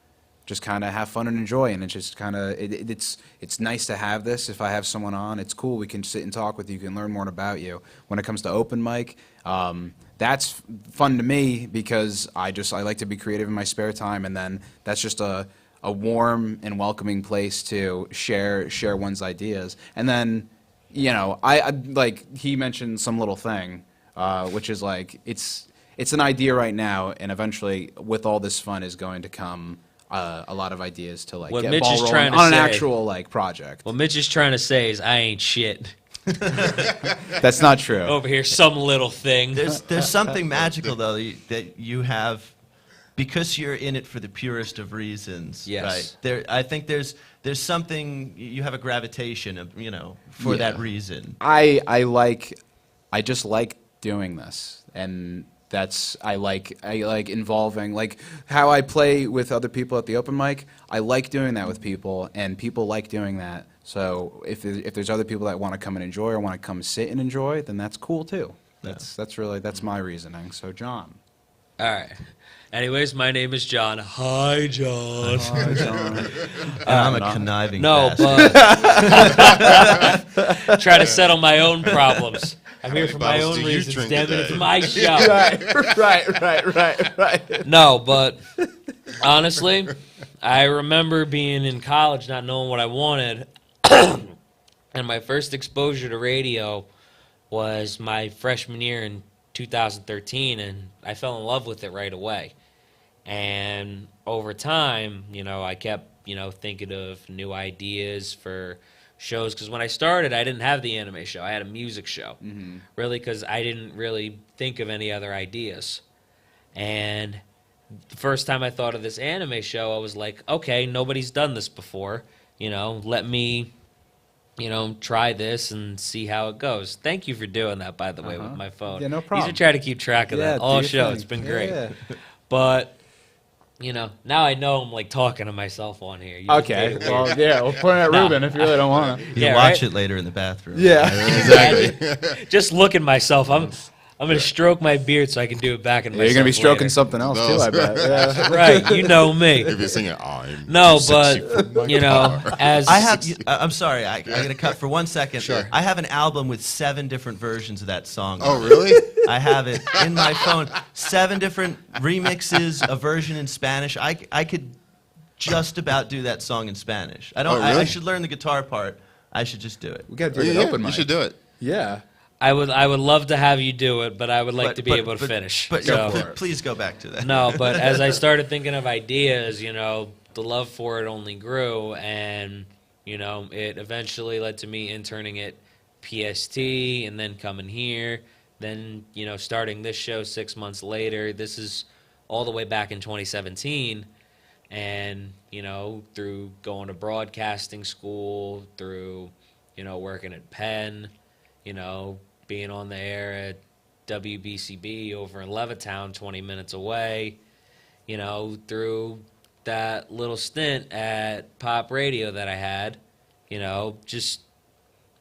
just kind of have fun and enjoy. And it's just kind of it's nice to have this. If I have someone on, it's cool. We can sit and talk with you. You can learn more about you. When it comes to open mic, that's fun to me because I like to be creative in my spare time, and then that's just a warm and welcoming place to share one's ideas. And then, you know, I like he mentioned some little thing, which is like it's an idea right now, and eventually with all this fun is going to come a lot of ideas to like What get Mitch ball is rolling trying to on an say- actual like project. What Mitch is trying to say is I ain't shit. That's not true. Over here, some little thing. There's something magical though that you have because you're in it for the purest of reasons. Yes. Right. I think there's something you have a gravitation of, you know, for Yeah. that reason. I just like doing this, and I like involving, like how I play with other people at the open mic. I like doing that with people, and people like doing that. So if there's other people that want to come and enjoy or want to come sit and enjoy, then that's cool too. That's my reasoning. So John. All right. Anyways, my name is John. Hi, John. Hi, John. And I'm a conniving No, bastard. but try to settle my own problems. I'm here many for my bottles own do you reasons. drink Damn a it, day? it's my show. right. No, but honestly, I remember being in college not knowing what I wanted, and my first exposure to radio was my freshman year in 2013, and I fell in love with it right away. And over time, you know, I kept, you know, thinking of new ideas for shows, because when I started, I didn't have the anime show. I had a music show, really, because I didn't really think of any other ideas. And the first time I thought of this anime show, I was like, okay, nobody's done this before. You know, let me, you know, try this and see how it goes. Thank you for doing that, by the way, with my phone. Yeah, no These problem. are trying to keep track of that do all your show. thing. It's been great. Yeah. But, you know, now I know I'm like talking to myself on here. You just made Okay. it weird. Well, yeah. We'll point at No. Ruben if you really don't want to. You Yeah, watch right? it later in the bathroom. Yeah. Exactly. Just look at myself. I'm gonna stroke my beard so I can do it back in myself. You're gonna be stroking later. something else too, I bet. Yeah. Right, you know me. If you're singing, I'm No, too sexy for my but you know, car. as I'm sorry. I'm going to cut for 1 second. Sure. I have an album with 7 different versions of that song. Oh, really? I have it in my phone. 7 different remixes, a version in Spanish. I could just about do that song in Spanish. I don't. Oh, really? I should learn the guitar part. I should just do it. We gotta do Yeah, an open mic. you should do it. Yeah. I would love to have you do it, but I would like to be able to but- finish. But So- yeah, please go back to that. No, but as I started thinking of ideas, you know, the love for it only grew, and you know, it eventually led to me interning at PST, and then coming here, then you know, starting this show 6 months later. This is all the way back in 2017, and you know, through going to broadcasting school, through you know, working at Penn, you know, being on the air at WBCB over in Levittown, 20 minutes away, you know, through that little stint at pop radio that I had, you know, just,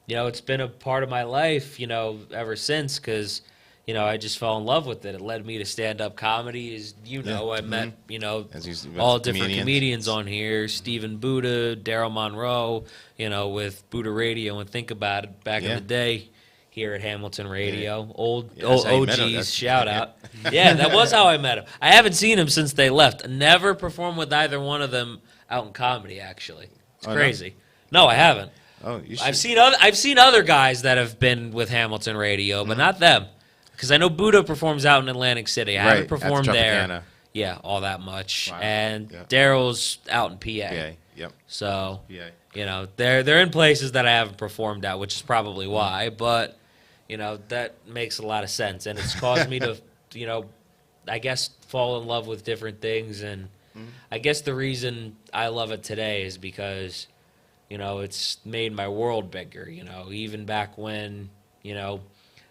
you know, it's been a part of my life, you know, ever since, because, you know, I just fell in love with it. It led me to stand-up comedy. As you know, I met, you know, As you met all the different comedians on here. Stephen Buddha, Daryl Monroe, you know, with Buddha Radio and Think About It back in Yeah. the day here at Hamilton Radio. Old that's how you met him. OGs, That's- shout yeah. out. Yeah, that was how I met him. I haven't seen him since they left. Never performed with either one of them out in comedy, actually. It's Oh, no? crazy. No, I haven't. Oh, you should. I've seen other guys that have been with Hamilton Radio, but not them. Because I know Buddha performs out in Atlantic City. I Right, haven't at the performed there. Tropicana. Yeah, all that much. Wow. And Yeah. Daryl's out in PA. PA. Yep. So, PA. you know, they're in places that I haven't performed at, which is probably why. But, you know, that makes a lot of sense. And it's caused me to, you know, I guess fall in love with different things. And I guess the reason I love it today is because, you know, it's made my world bigger. You know, even back when, you know,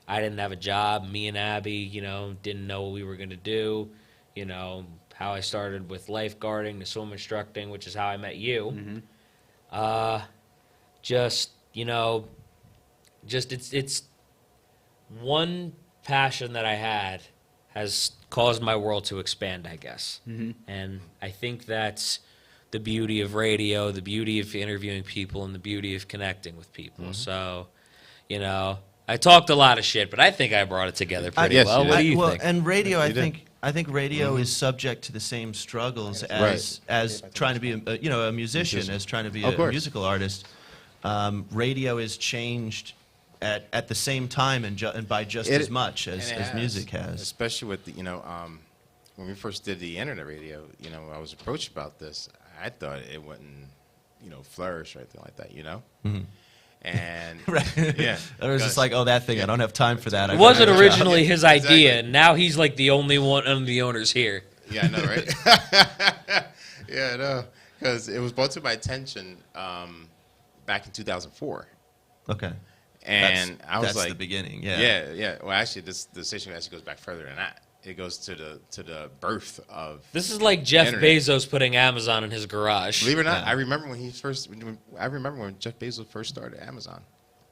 I didn't have a job, me and Abby, you know, didn't know what we were going to do. You know, how I started with lifeguarding to swim instructing, which is how I met you. Just, you know, just it's one passion that I had has caused my world to expand, I guess. And I think that's the beauty of radio, the beauty of interviewing people, and the beauty of connecting with people. So, you know, I talked a lot of shit, but I think I brought it together pretty yes, well. you What did. do you well, think? and radio, You did. I think radio is subject to the same struggles Right. as trying to be a musician, as trying to be Of a course. musical artist. Radio is changed at the same time and by just It- as much and as it has, music has. Especially with the, when we first did the internet radio, I was approached about this. I thought it wouldn't, flourish or anything like that, And Right. yeah, I was just because- like, oh, that thing, I don't have time for that. It I wasn't gotta- originally his Exactly. idea, and now he's like the only one of the owners here. Yeah, I know, right? Yeah, I know. Because it was brought to my attention back in 2004. Okay. And I was that's like, the beginning. Yeah. yeah. Well, actually, the station actually goes back further than that. It goes to the birth of. This is like Jeff Internet. Bezos putting Amazon in his garage. Believe it or not, Yeah. I remember when I remember when Jeff Bezos first started Amazon.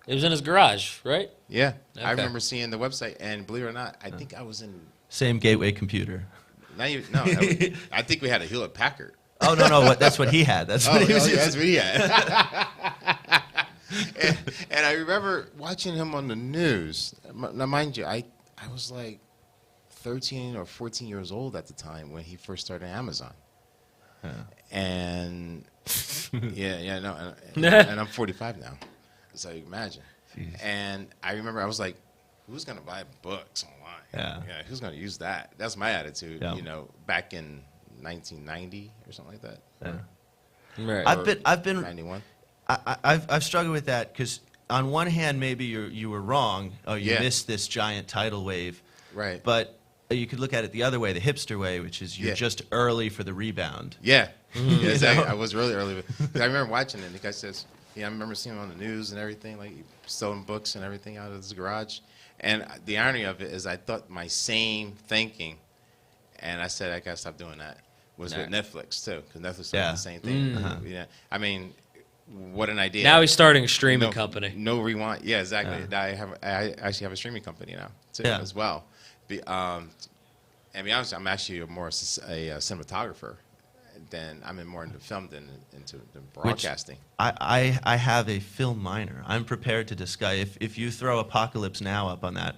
It was in his garage, right? Yeah, Okay. I remember seeing the website, and believe it or not, I think I was in. Same gateway computer. Not even, no, I think we had a Hewlett Packard. Oh no, that's what he had. That's what he was yeah, using. that's what he had. and I remember watching him on the news. Now, mind you, I was like 13 or 14 years old at the time when he first started Amazon. Yeah. And and I'm 45 now, so you imagine. Jeez. And I remember I was like, who's gonna buy books online? Yeah. Who's gonna use that? That's my attitude. Yeah. Back in 1990 or something like that. Yeah. Right. I've been 91. I've struggled with that because on one hand maybe you were wrong. Oh, you Yeah. missed this giant tidal wave. Right. But you could look at it the other way, the hipster way, which is you're Yeah. just early for the rebound. Yeah. Mm-hmm. Yes, I was really early. 'Cause I remember watching it. The guy says, I remember seeing him on the news and everything, like selling books and everything out of his garage. And the irony of it is I thought my same thinking, and I said, I got to stop doing that, was with Netflix, too. Because Netflix does Yeah. the same thing. Uh-huh. Yeah. I mean, what an idea. Now he's starting a streaming no, company. No rewind. Yeah, exactly. I actually have a streaming company now, too, Yeah. as well. And to be honest, I'm actually a cinematographer. Then I'm more into film than into broadcasting. I have a film minor. I'm prepared to discuss. If you throw Apocalypse Now up on that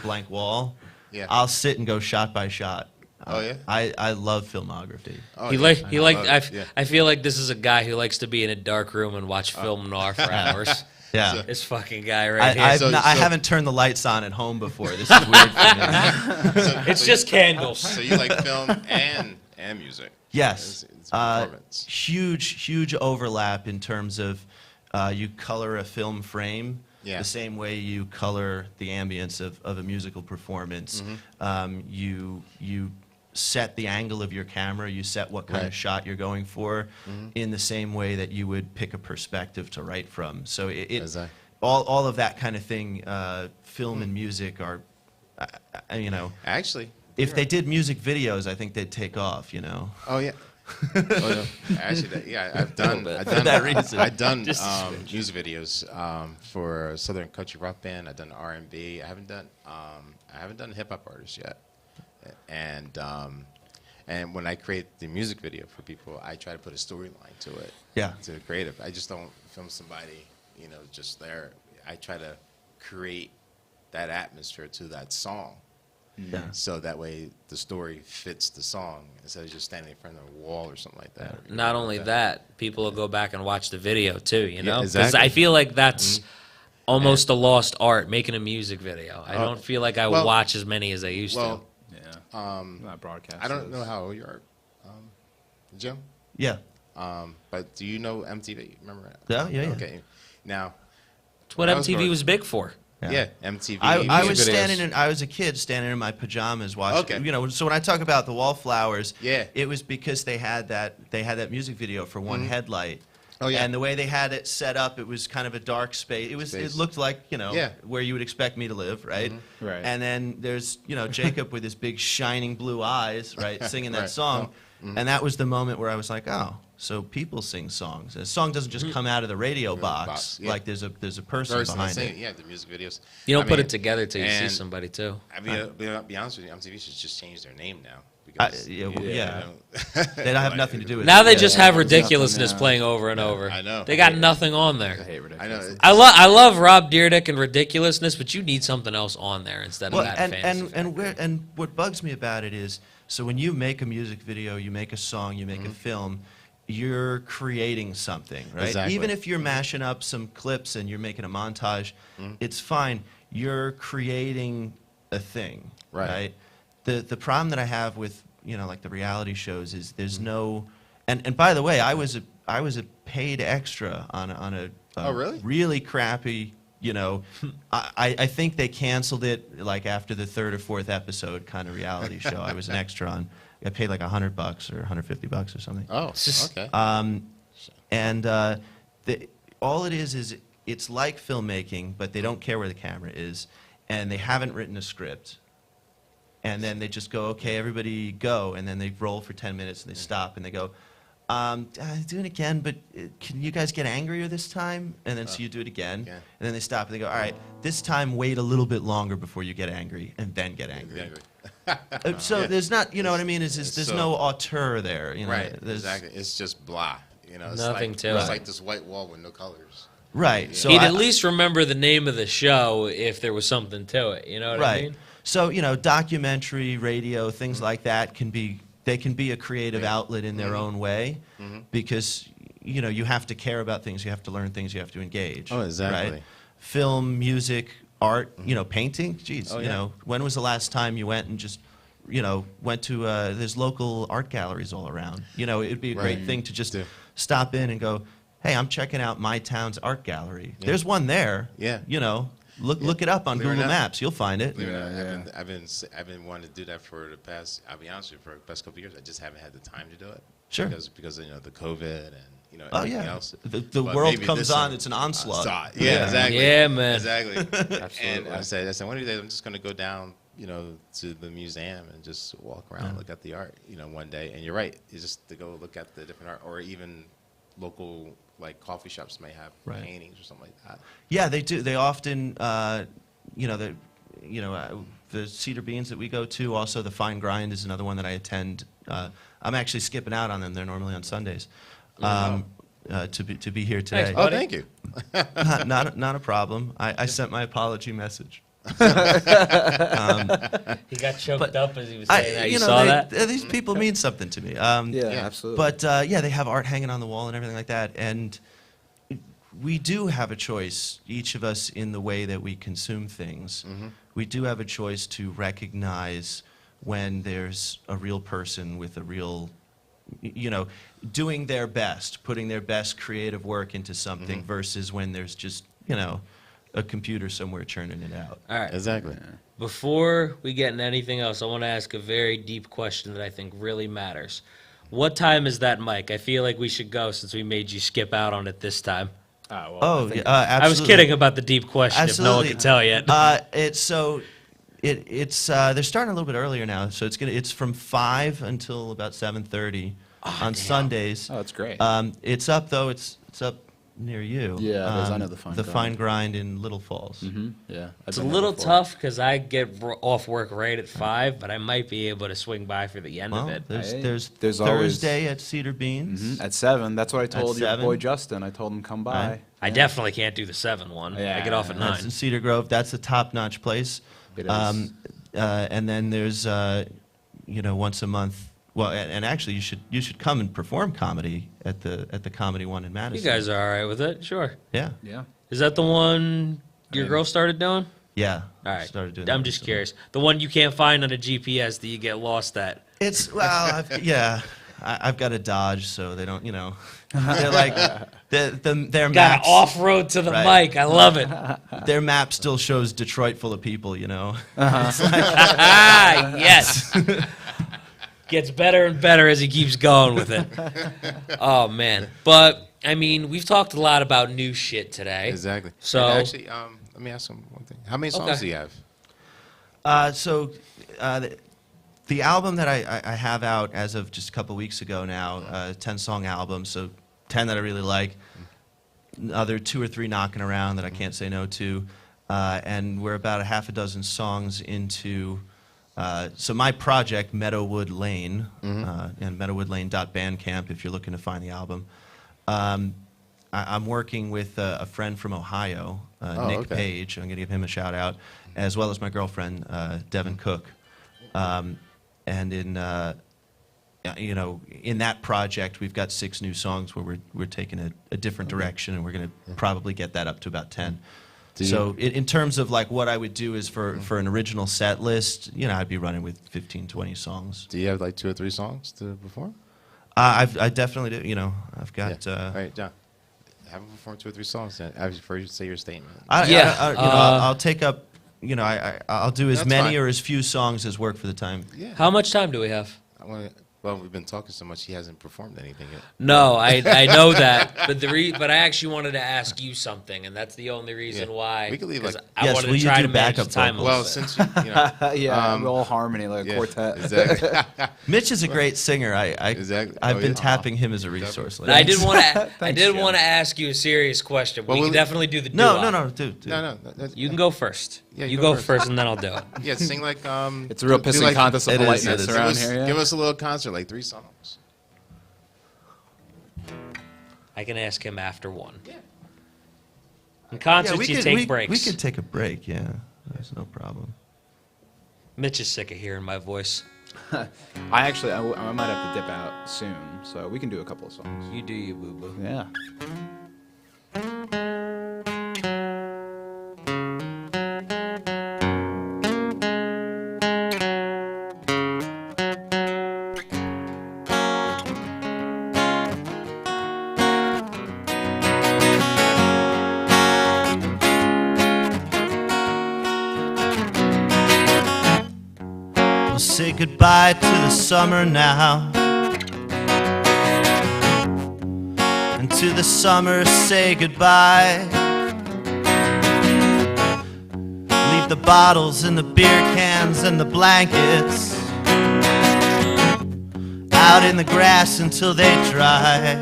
blank wall, Yeah. I'll sit and go shot by shot. Oh, yeah? I love filmography. Oh, He yeah. like he like love I, it, yeah. I feel like this is a guy who likes to be in a dark room and watch film noir for hours. Yeah. This fucking guy right here. I haven't turned the lights on at home before. This is weird for me. It's just candles. So you like film and music? Yes. It's performance. Huge overlap in terms of you color a film frame Yeah. the same way you color the ambience of a musical performance. Mm-hmm. You set the angle of your camera, you set what kind of Right. shot you're going for in the same way that you would pick a perspective to write from. So Exactly. all of that kind of thing, film and music are, Actually. if they did music videos, I think they'd take off, Oh yeah. Oh, yeah. Actually, I've done that reason. I've done Just music videos for a Southern country rock band. I've done R&B. I haven't done hip hop artists yet. And when I create the music video for people, I try to put a storyline to it. Yeah. To the creative. I just don't film somebody, just there. I try to create that atmosphere to that song. Yeah. So that way the story fits the song instead of just standing in front of a wall or something like that. or Not anything only like that, people will go back and watch the video too, you know? 'Cause exactly. I feel like that's almost a lost art, making a music video. I don't feel like I well- watch as many as I used Well, Yeah. Not broadcast. I don't know how old you are, Jim. Yeah. But do you know MTV? Remember that? Yeah. Okay. Now, to. It's what when I was MTV growing- was big for. yeah, MTV. I music was videos. I was a kid standing in my pajamas watching. Okay. So when I talk about the Wallflowers, Yeah. it was because they had that music video for one headlight. Oh, yeah. And the way they had it set up, it was kind of a dark space. It Space. looked like Yeah. where you would expect me to live, right? Right. And then there's Jacob with his big shining blue eyes, right, singing that Right. song. And that was the moment where I was like, oh, so people sing songs. A song doesn't just come out of the radio box. Yeah. Like there's a person Person behind singing, it. yeah, the music videos. You don't I put mean, it together till you see and- somebody too. I mean, be honest with you, MTV should just change their name now. Yeah, well, you yeah. know, They don't have nothing to do with Now it. they just have there's ridiculousness nothing, playing over and over. I know. They got I hate it. nothing on I there. hate I ridiculous. know. I love Rob Dyrdek and ridiculousness, but you need something else on there instead of Well, that and fantasy and factory. and what bugs me about it is, so when you make a music video, you make a song, you make a film, you're creating something, right? Exactly. Even if you're mashing up some clips and you're making a montage, it's fine. You're creating a thing, Right. right? The problem that I have with like the reality shows is there's no, and by the way, I was a paid extra on a Oh, really? really crappy. I think they canceled it like after the third or fourth episode kind of reality show. I was an extra on. I paid like $100 or $150 or something. Oh, okay. And all it is it's like filmmaking, but they don't care where the camera is, and they haven't written a script. And then they just go, okay, everybody go, and then they roll for 10 minutes and they stop and they go, do it again, but can you guys get angrier this time? And then so you do it again, Yeah. and then they stop and they go, all right, this time wait a little bit longer before you get angry, and then get angry. So there's not, you know what I mean? There's So- no auteur there. Right. There's- Exactly. It's just blah. It's Nothing like, to It's it. like this white wall with no colors. Right. So He'd I- at least remember the name of the show if there was something to it. You know what I right. mean? So documentary, radio, things like that can be a creative outlet in their own way, because you have to care about things, you have to learn things, you have to engage. Oh, exactly. Right? Film, music, art, painting. Geez, Oh, yeah. when was the last time you went and just went to there's local art galleries all around. It'd be a great Right. thing to just Yeah. stop in and go, hey, I'm checking out my town's art gallery. There's one there. Yeah. Look it up on Believe it or Google not. Maps. You'll find it. Believe it or not, Yeah. I've been wanting to do that for the past. I'll be honest with you, for the past couple of years, I just haven't had the time to do it. Sure. Because the COVID and Oh everything yeah, else. the But world maybe comes this on. summer- It's an onslaught. Yeah, exactly. Yeah, man. Exactly. And Absolutely. I said one of these days I'm just going to go down, to the museum and just walk around, look at the art, one day. And you're right, it's just to go look at the different art, or even local like coffee shops may have Right. paintings or something like that. Yeah, they do. They often, the Cedar Beans that we go to. Also, the Fine Grind is another one that I attend. I'm actually skipping out on them. They're normally on Sundays. To be here today. Thanks, Oh, Buddy. thank you. Not a problem. I sent my apology message. He got choked up as he was saying that. You saw that? These people mean something to me. Yeah, absolutely. But they have art hanging on the wall and everything like that. And we do have a choice, each of us, in the way that we consume things. We do have a choice to recognize when there's a real person with a real, doing their best, putting their best creative work into something, versus when there's just, a computer somewhere churning it out. All right. Exactly. Before we get into anything else, I want to ask a very deep question that I think really matters. What time is that mic? I feel like we should go since we made you skip out on it this time. Oh, yeah, absolutely. I was kidding about the deep question if no one Absolutely. could tell yet. It's they're starting a little bit earlier now, so it's from 5 until about 7:30 on Sundays. Oh, that's great. It's up though. It's up near you. Yeah, it is. I know the Fine The Grind. Fine Grind in Little Falls. Yeah. It's a little tough because I get off work right at 5, but I might be able to swing by for the end of Well, it. there's always- Thursday at Cedar Beans. At 7. That's what I told your 7? boy Justin. I told him come by. Right. I definitely can't do the 7 one. I Yeah, get off at 9. That's in Cedar Grove. That's a top-notch place. It is. And then there's once a month. Well, and actually, you should come and perform comedy at the Comedy One in You Madison. guys are all right with it? Sure. Yeah. Yeah. Is that the one your girl started doing? Yeah. All right. Started doing I'm that just recently. curious. The one you can't find on a GPS that you get lost at. It's I've got a Dodge, so they don't. They're like their Got maps. off-road to the Right. mic. I love it. Their map still shows Detroit full of people. Ah, yes. Gets better and better as he keeps going with it. Oh, man. But, I mean, we've talked a lot about new shit today. Exactly. So- And actually, let me ask him one thing. How many songs Okay. do you have? The album that I have out as of just a couple weeks ago now, 10-song album, so 10 that I really like, other 2 or 3 knocking around that I can't say no to, and we're about a half a dozen songs into, so my project, Meadowwood Lane, and meadowwoodlane.bandcamp if you're looking to find the album. I'm working with a friend from Ohio, Nick okay. Page, I'm going to give him a shout out, as well as my girlfriend, Devin Cook. And in in that project, we've got 6 new songs where we're taking a different direction, and we're going to probably get that up to about 10. So in terms of like what I would do is for an original set list, I'd be running with 15, 20 songs. Do you have like 2 or 3 songs to perform? I definitely do. I've got. All right, John. Have them perform 2 or 3 songs. Then before you say your statement. I'll take up. I'll do as That's many fine. or as few songs as work for the time. Yeah. How much time do we have? Well, we've been talking so much, he hasn't performed anything yet. No, I know that, but I actually wanted to ask you something, and that's the only reason Yeah. why. We could leave, 'cause like- I Yes, wanted will to you try do to manage the backup time a vocals? little Well, bit. since Yeah, all harmony like a quartet. Exactly. Mitch is a great singer. Exactly. I've Oh, been yeah. tapping him as a resource. But I did want to. I Thanks, did Jim. want to ask you a serious question. Well, we can we'll- definitely do the No, doo-wop. dude. No. You can go first. Yeah, you you go go first, and then I'll do it. Yeah, sing like It's a real do pissing like- contest of It is, politeness it is. around Give us, here. Yeah? give us a little concert, like 3 songs. I can ask him after one. Yeah. In concerts, you take breaks. We could take a break. Yeah, there's no problem. Mitch is sick of hearing my voice. I might have to dip out soon, so we can do a couple of songs. You do you, boo boo. Yeah. We'll say goodbye to the summer now, and to the summer say goodbye. Leave the bottles and the beer cans and the blankets out in the grass until they dry,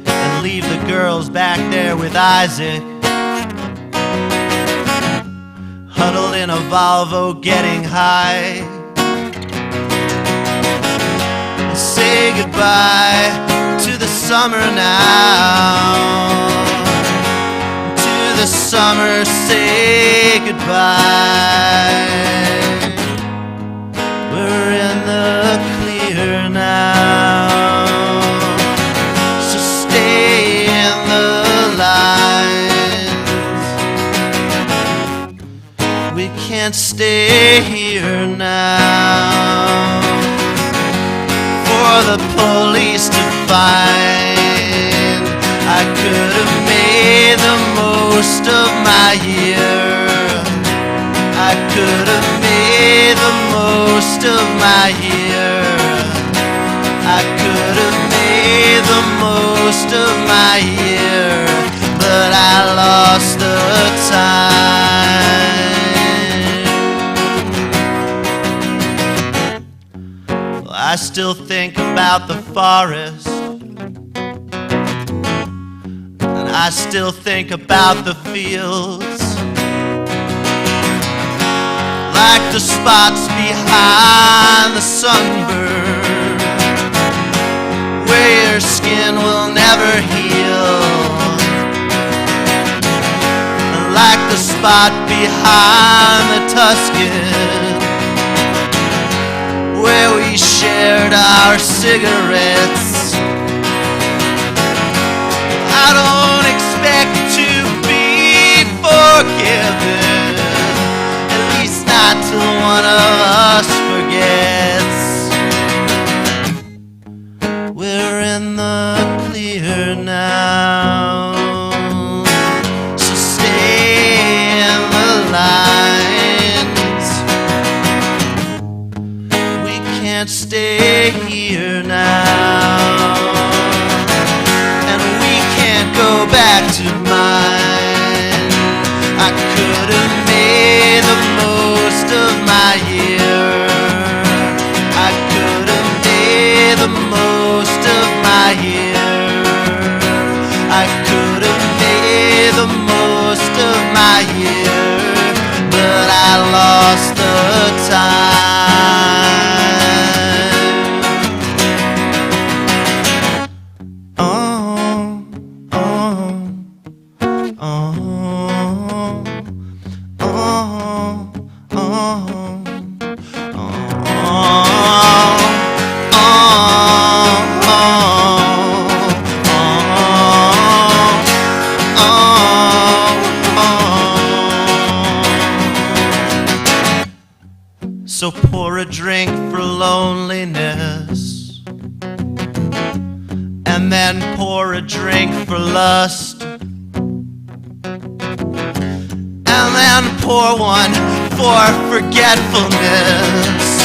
and leave the girls back there with Isaac, huddled in a Volvo getting high. And say goodbye to the summer now. To the summer say goodbye. We're in the clear now, so stay in the lines. We can't stay here now for the police to find. I could have made the most of my year. I could have made the most of my year. I could have made the most of my year, but I lost the time. Well, I still think about the forest, and I still think about the fields, like the spots behind the sunburn, where your skin will never heal, like the spot behind the Tuscan, where we shared our cigarettes. I don't expect to be forgiven, at least not till one of us forgets. We're in the clear now, so stay in the lines. We can't stay here now, and we can't go back to mine. I could have made the most of So pour a drink for loneliness, and then pour a drink for lust, and then pour one for forgetfulness,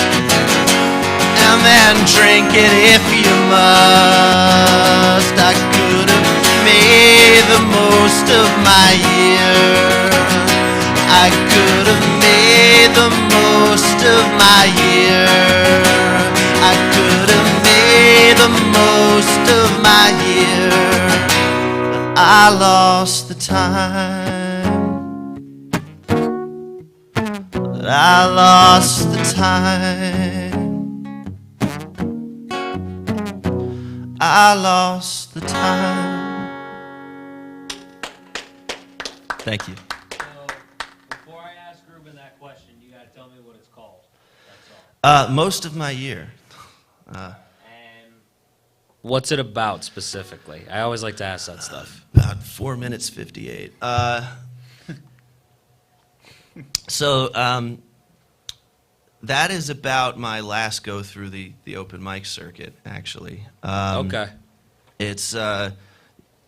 and then drink it if you must. I could have made the most of my year. I could have made the most of my year. I could have made the most of my year. But I lost the time. But I lost the time. I lost the time. Thank you. Before I ask Ruben that question, you gotta tell me what it's called. That's all. Most of my year. And what's it about specifically? I always like to ask that stuff. About 4 minutes 58. So that is about my last go through the open mic circuit, actually. Okay. It's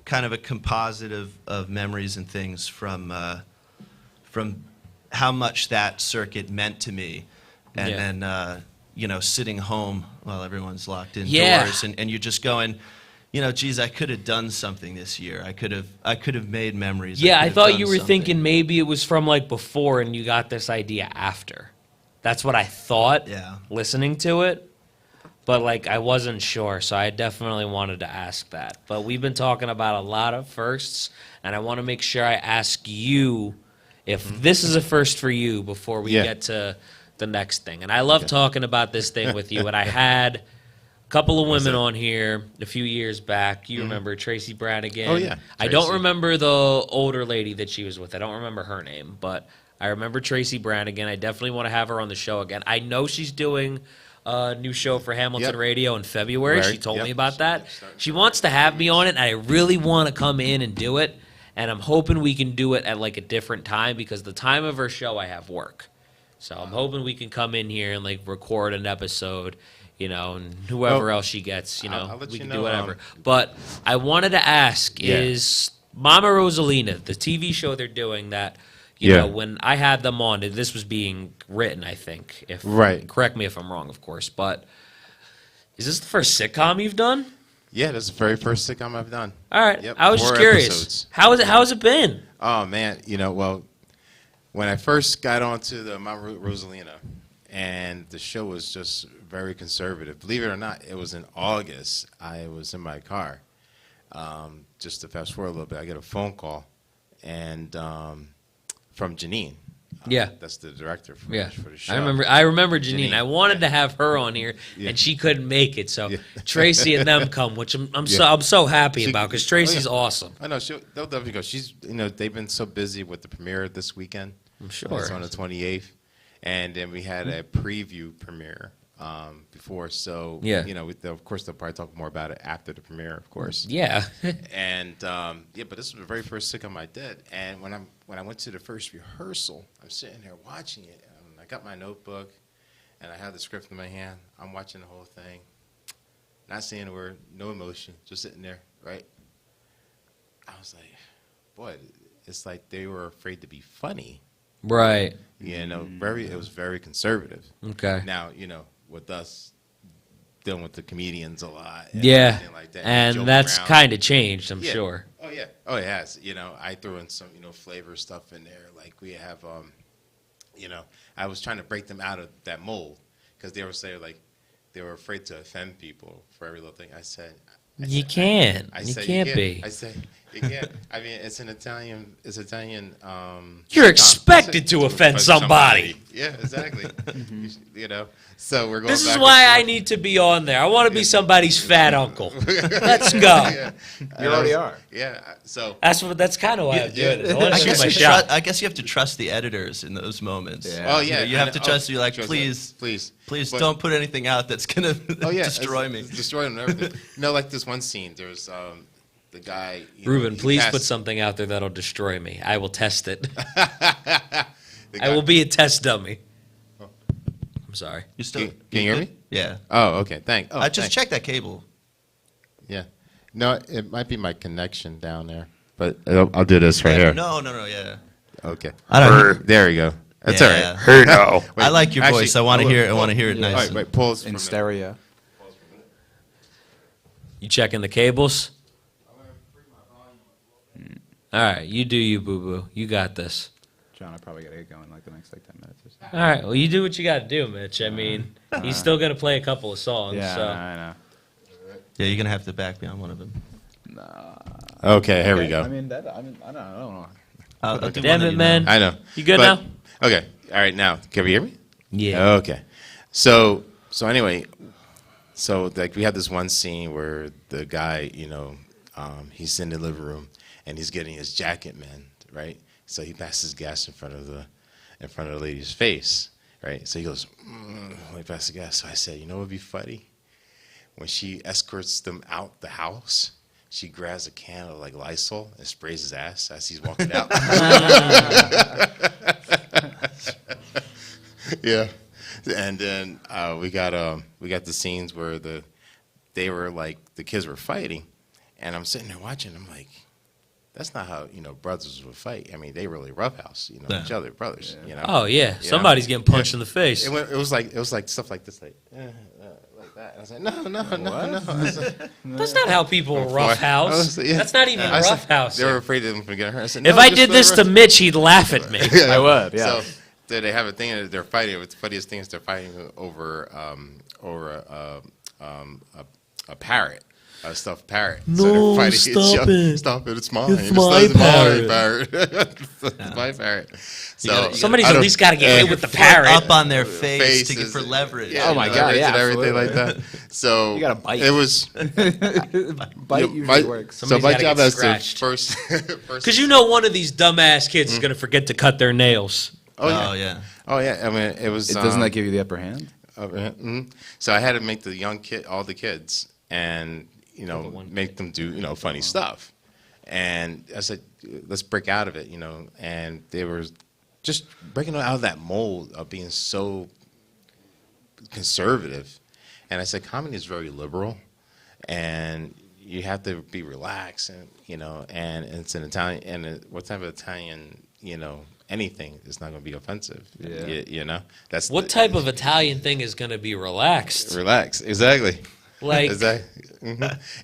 kind of a composite of memories and things from how much that circuit meant to me, and then sitting home while everyone's locked indoors, and you're just going, geez, I could have done something this year. I could have made memories. Yeah, I could have thought done you were something. thinking maybe it was from like before and you got this idea after. That's what I thought listening to it. But like I wasn't sure, so I definitely wanted to ask that. But we've been talking about a lot of firsts, and I want to make sure I ask you if this is a first for you before we get to the next thing. And I love talking about this thing with you. And I had a couple of women on here a few years back. You remember Tracy Brannigan? Oh, yeah, I don't Tracy. remember the older lady that she was with. I don't remember her name, but I remember Tracy Brannigan. I definitely want to have her on the show again. I know she's doing a new show for Hamilton Radio in February. She told me about that. She wants to have me on it, and I really want to come in and do it. And I'm hoping we can do it at like a different time because the time of her show I have work. So I'm hoping we can come in here and like record an episode, and whoever else she gets, I'll let we you can know, do whatever. But I wanted to ask is Mama Rosalina, the TV show they're doing that, when I had them on, this was being written, I think. Correct me if I'm wrong, of course. But is this the first sitcom you've done? Yeah, that's the very first sitcom I've done. All right. Yep, I was just 4 curious. episodes. How's it been? Oh man, well, when I first got onto the Mama Rosalina, and the show was just very conservative. Believe it or not, it was in August. I was in my car. Just to fast forward a little bit, I get a phone call, and from Janine. That's the director for the show. I remember Janine. I wanted to have her on here, and she couldn't make it. So Tracy and them come, which I'm so happy about because Tracy's awesome. I know they'll definitely go. She's they've been so busy with the premiere this weekend. I'm sure it's on the 28th, and then we had a preview premiere before. So of course they'll probably talk more about it after the premiere, of course. Yeah. And but this was the very first sitcom I did, and when I went to the first rehearsal, I'm sitting there watching it, and I got my notebook, and I had the script in my hand. I'm watching the whole thing, not saying a word, no emotion, just sitting there, right? I was like, boy, it's like they were afraid to be funny. Right. It was very conservative. Okay. Now, with us dealing with the comedians a lot. And Yeah. everything like that, And joke that's around. kind of changed, I'm sure. Oh yeah. Oh it has. I threw in some, flavor stuff in there. Like we have, I was trying to break them out of that mold because they were saying like they were afraid to offend people for every little thing. I said You can't. I You said, can't be. I said, Yeah, I mean, it's Italian. You're sitcom. expected to offend somebody. Yeah, exactly. You know, so we're going. This is back and why I forth. need to be on there. I want to be somebody's fat uncle. Let's go. Yeah. You already are. Yeah. So That's kind of why I'm doing it. I want I to shoot guess, my you shot. I guess you have to trust the editors in those moments. Yeah. oh yeah, You have to trust. You're like, trust please, that. please, please But- don't put anything out that's gonna Oh yeah, destroy it's- me. it's destroy them and everything. No, like this one scene. There's the guy. Ruben, please put something out there that'll destroy me. I will test it. I I will be a test dummy. I'm sorry. You still? Can you hear me? Yeah. Oh, okay. Thanks. Oh, I just thanks. checked that cable. Yeah. No, it might be my connection down there, but I'll do this right here. No, yeah. Okay. I don't. There we go. That's Yeah. all right. Her no. I like your voice. I want to hear it. I want to hear it All nice. right, wait. Pause In from stereo. You checking the cables? All right, you do you, boo boo. You got this. John, I probably gotta get going like the next 10 minutes or so. All right, well, you do what you got to do, Mitch. I mean, he's still gonna play a couple of songs. Yeah, so. I know. Yeah, you're gonna have to back me on one of them. Okay, here we go. I mean, I don't know. I'll do Damn one it, that man. I know. You good But- now? Okay. All right. Now, can we hear me? Yeah. Okay. So anyway, so like we had this one scene where the guy, he's in the living room and he's getting his jacket mend, right? So he passes gas in front of the lady's face, right? So he goes, let me pass the gas. So I said, you know what would be funny? When she escorts them out the house, she grabs a can of like Lysol and sprays his ass as he's walking out. Yeah, and then we got the scenes where the kids were fighting, and I'm sitting there watching. I'm like, that's not how brothers would fight. I mean, they really roughhouse Yeah. each other, brothers. Oh yeah, somebody's getting punched in the face. It was like stuff like this, like that. I was like, no. I was like, That's not how people Oh, boy. roughhouse. Yeah. That's not even I said, roughhouse. they were afraid of them from getting hurt. I said, If "No, I just did let this her to rest." Mitch, he'd laugh at me. I would, yeah. So they have a thing that they're fighting. The funniest thing is they're fighting over a parrot, a stuffed parrot. No, they're stop it. Stop it! It's mine. It's my parrot. It's my parrot. So Somebody's I at don't- least got to get hit with the Foot parrot. up on their face to get Faces, for leverage. Oh my God, yeah, and everything absolutely. like that. So You gotta bite. It was Bite usually my, works. So Somebody's my gotta job get as the scratched. first. Because you know one of these dumbass kids is going to forget to cut their nails. Oh yeah. Oh yeah. Oh yeah. I mean, it was. Doesn't that give you the upper hand? So I had to make all the kids, and make them do funny stuff. And I said, let's break out of it, And they were just breaking out of that mold of being so conservative. And I said, comedy is very liberal, and you have to be relaxed, and and it's an Italian, and what type of Italian, anything is not going to be offensive. Yeah. That's What type of Italian thing is going to be relaxed? relax? Exactly. Like,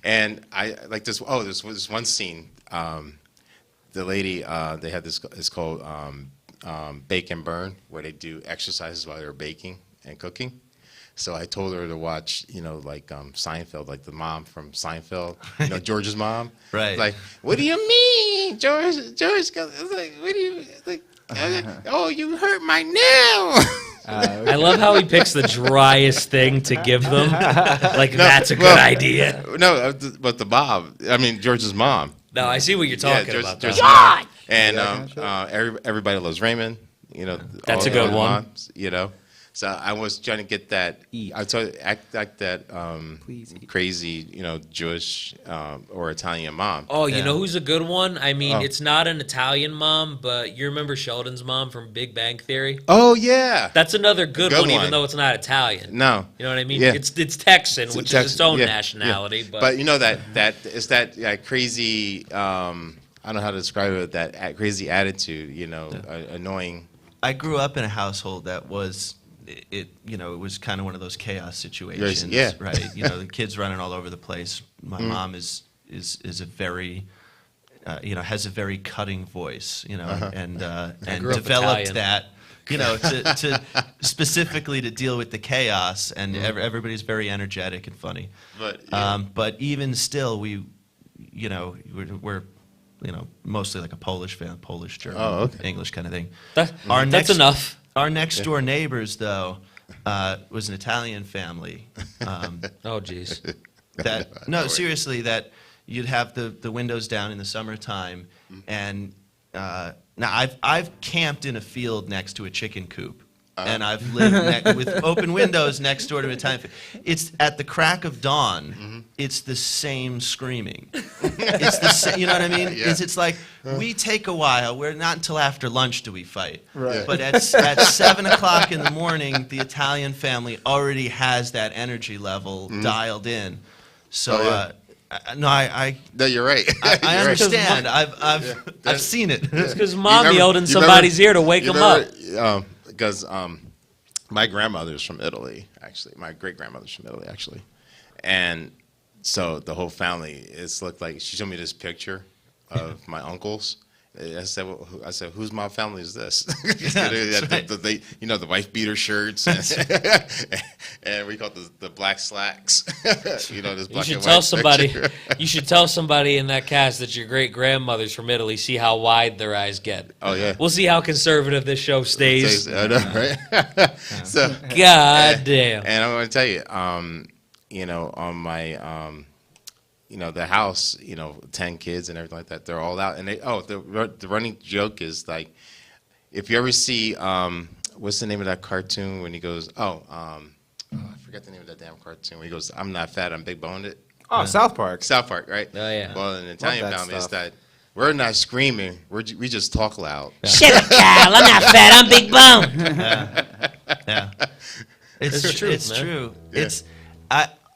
And I like this. Oh, this was this one scene. The lady, they had this. It's called bake and burn, where they do exercises while they're baking and cooking. So I told her to watch, like Seinfeld, like the mom from Seinfeld, George's mom. Right. Like, what do you mean, George? George goes, like, what do you like? Oh, you hurt my nail. I love how he picks the driest thing to give them. Like, that's a good idea. No, but the Bob. I mean, George's mom. No, I see what you're talking George- about. George's though. mom. And Yeah, everybody loes Raymond. That's all a good the one. moms, So I was trying to get that. I told act like that Please eat. crazy, Jewish or Italian mom. Oh, you Yeah. know who's a good one? I mean, Oh. it's not an Italian mom, but you remember Sheldon's mom from Big Bang Theory? Oh yeah. That's another good, Good one, even one. though it's not Italian. No. You know what I mean? Yeah. It's Texan, which is its own Yeah, nationality. yeah. But you know that it's that crazy. I don't know how to describe it. That crazy attitude. Annoying. I grew up in a household that was it was kind of one of those chaos situations, Yeah. right? The kids running all over the place. My mom is a very has a very cutting voice, and grew up developed Italian. that to specifically to deal with the chaos, and everybody's very energetic and funny. But But even still, we're mostly like a Polish family, Polish, German, Oh, okay. English kind of thing. That's enough. Our next door neighbors, though, was an Italian family. Oh, jeez. Seriously, that you'd have the windows down in the summertime, and now I've camped in a field next to a chicken coop. And I've lived with open windows next door to an Italian. It's at the crack of dawn. It's the same screaming. It's the same. You know what I mean? Yeah. It's like we take a while. We're not until after lunch do we fight. Right. But at 7 o'clock in the morning, the Italian family already has that energy level dialed in. So Oh, yeah. No, No, you're right. I You're right. understand. I've seen it. It's because You mom remember- yelled in you somebody's remember- ear to wake you him up. remember, because my grandmother's from Italy, actually. My great grandmother's from Italy, actually. And so the whole family, it's looked like she showed me this picture of my uncles. I said, whose my family is this? The wife beater shirts, and we call it the black slacks. This You black should and tell white somebody. picture. You should tell somebody in that cast that your great grandmother's from Italy. See how wide their eyes get. Oh yeah. We'll see how conservative this show stays. I know, right? So. God damn. And I'm going to tell you, on my, the house, 10 kids and everything like that, they're all out. And the running joke is like, if you ever see, what's the name of that cartoon when he goes, I forget the name of that damn cartoon, when he goes, I'm not fat, I'm big boned. Oh, South Park. South Park, right? Oh, yeah. Well, in the Italian that family, it's stuff. that we're not screaming, we just talk loud. Shut up, Kyle. I'm not fat. I'm big bone. Yeah. It's the truth, It's man. true. Yeah. It's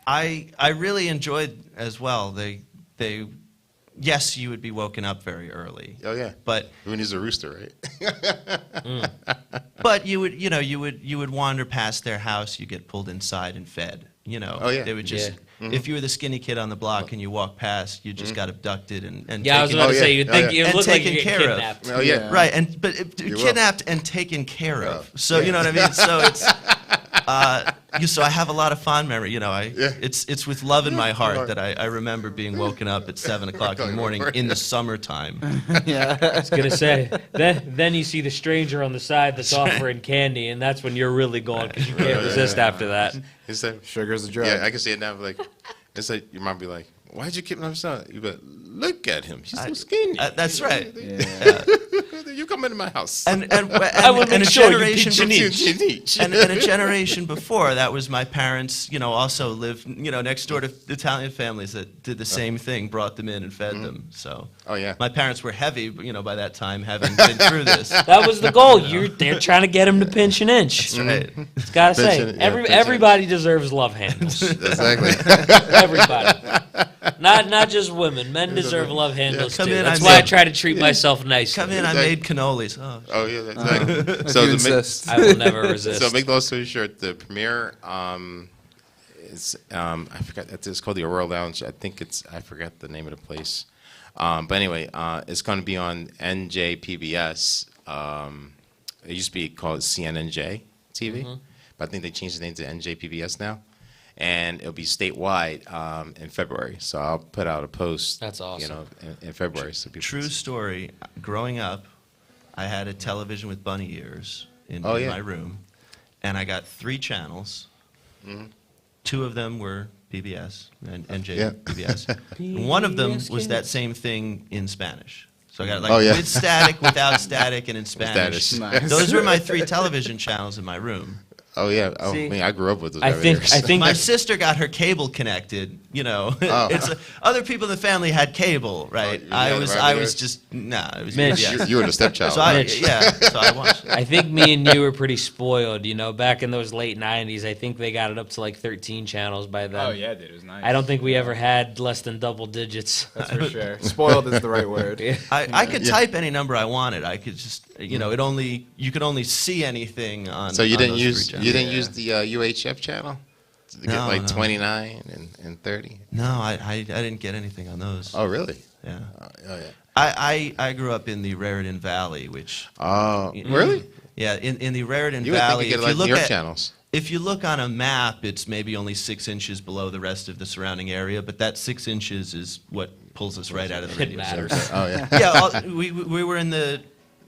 I really enjoyed as well. They yes, you would be woken up very early. Oh, yeah. But Who needs a rooster, right? but you would wander past their house, you get pulled inside and fed. Oh, yeah. They would just if you were the skinny kid on the block and you walk past, you just got abducted and Yeah, I was taken, about to Oh, say, yeah. you'd Oh, think yeah. you And look like taken you get care of. kidnapped. Oh, yeah. right, but You will. kidnapped and taken care of. So you know what I mean. So it's so I have a lot of fond memory. It's with love in my heart that I remember being woken up at 7 o'clock in the morning in the summertime. I was gonna say, then you see the stranger on the side that's offering candy, and that's when you're really going because you can't resist after that. It's like, Sugar's the drug. yeah, I can see it now. Like, it's like your mom be like, "Why'd you kidnap my son?" You be like, "Look at him, he's so skinny." That's right. Yeah. You come into my house. And will make a sure you generation pinch your knee. and a generation before, that was my parents. Also lived next door to Italian families that did the same thing, brought them in and fed them. So Oh, yeah. my parents were heavy, by that time, having been through this. That was the goal. They're trying to get him to pinch an inch. Right. Gotta Pinch say, an- yeah, pinch an everybody deserves love handles. Exactly. Everybody. Not just women. Men deserve love handles Come too. in, That's I why I made- try to treat myself nicely. Come in, I made cannolis. Oh, Oh yeah, exactly. If So you to insist. I will never resist. so make the long story short, the premiere is I forgot it's called the Aurora Lounge. I forgot the name of the place. But anyway, it's going to be on NJPBS. It used to be called CNNJ TV, but I think they changed the name to NJPBS now. And it'll be statewide in February. So I'll put out a post. That's awesome. In February. So people true can see. story. Growing up, I had a television with bunny ears in Oh, yeah. my room, and I got 3 channels. Mm-hmm. 2 of them were PBS and NJ Yeah. PBS. And one of them was that same thing in Spanish. So I got Oh, yeah. with static, without static, and in Spanish. Spanish. Nice. Those were my 3 television channels in my room. Oh yeah. Oh, See, I grew up with those. I think elevators. My sister got her cable connected. Oh. It's other people in the family had cable, right? you I had was regulars? just it was Mitch. PBS. you were the stepchild. So I, Mitch. so I watched. I think me and you were pretty spoiled. Back in those late '90s, I think they got it up to like 13 channels by then. Oh yeah, dude, it was nice. I don't think we ever had less than double digits. That's for sure. Spoiled is the right word. Yeah. I could type any number I wanted. I could just, you could only see anything on. So you on didn't those use 3 you channels. didn't use the UHF channel to get No, like no. 29 and 30. No, I didn't get anything on those. Oh really? Yeah. Oh yeah. I grew up in the Raritan Valley, which. Oh really? Yeah, in the Raritan You would Valley. think you get like New York channels. If you look on a map, it's maybe only 6 inches below the rest of the surrounding area, but that 6 inches is what pulls us right out of the It radio matters. service. Oh yeah. Yeah, we were in the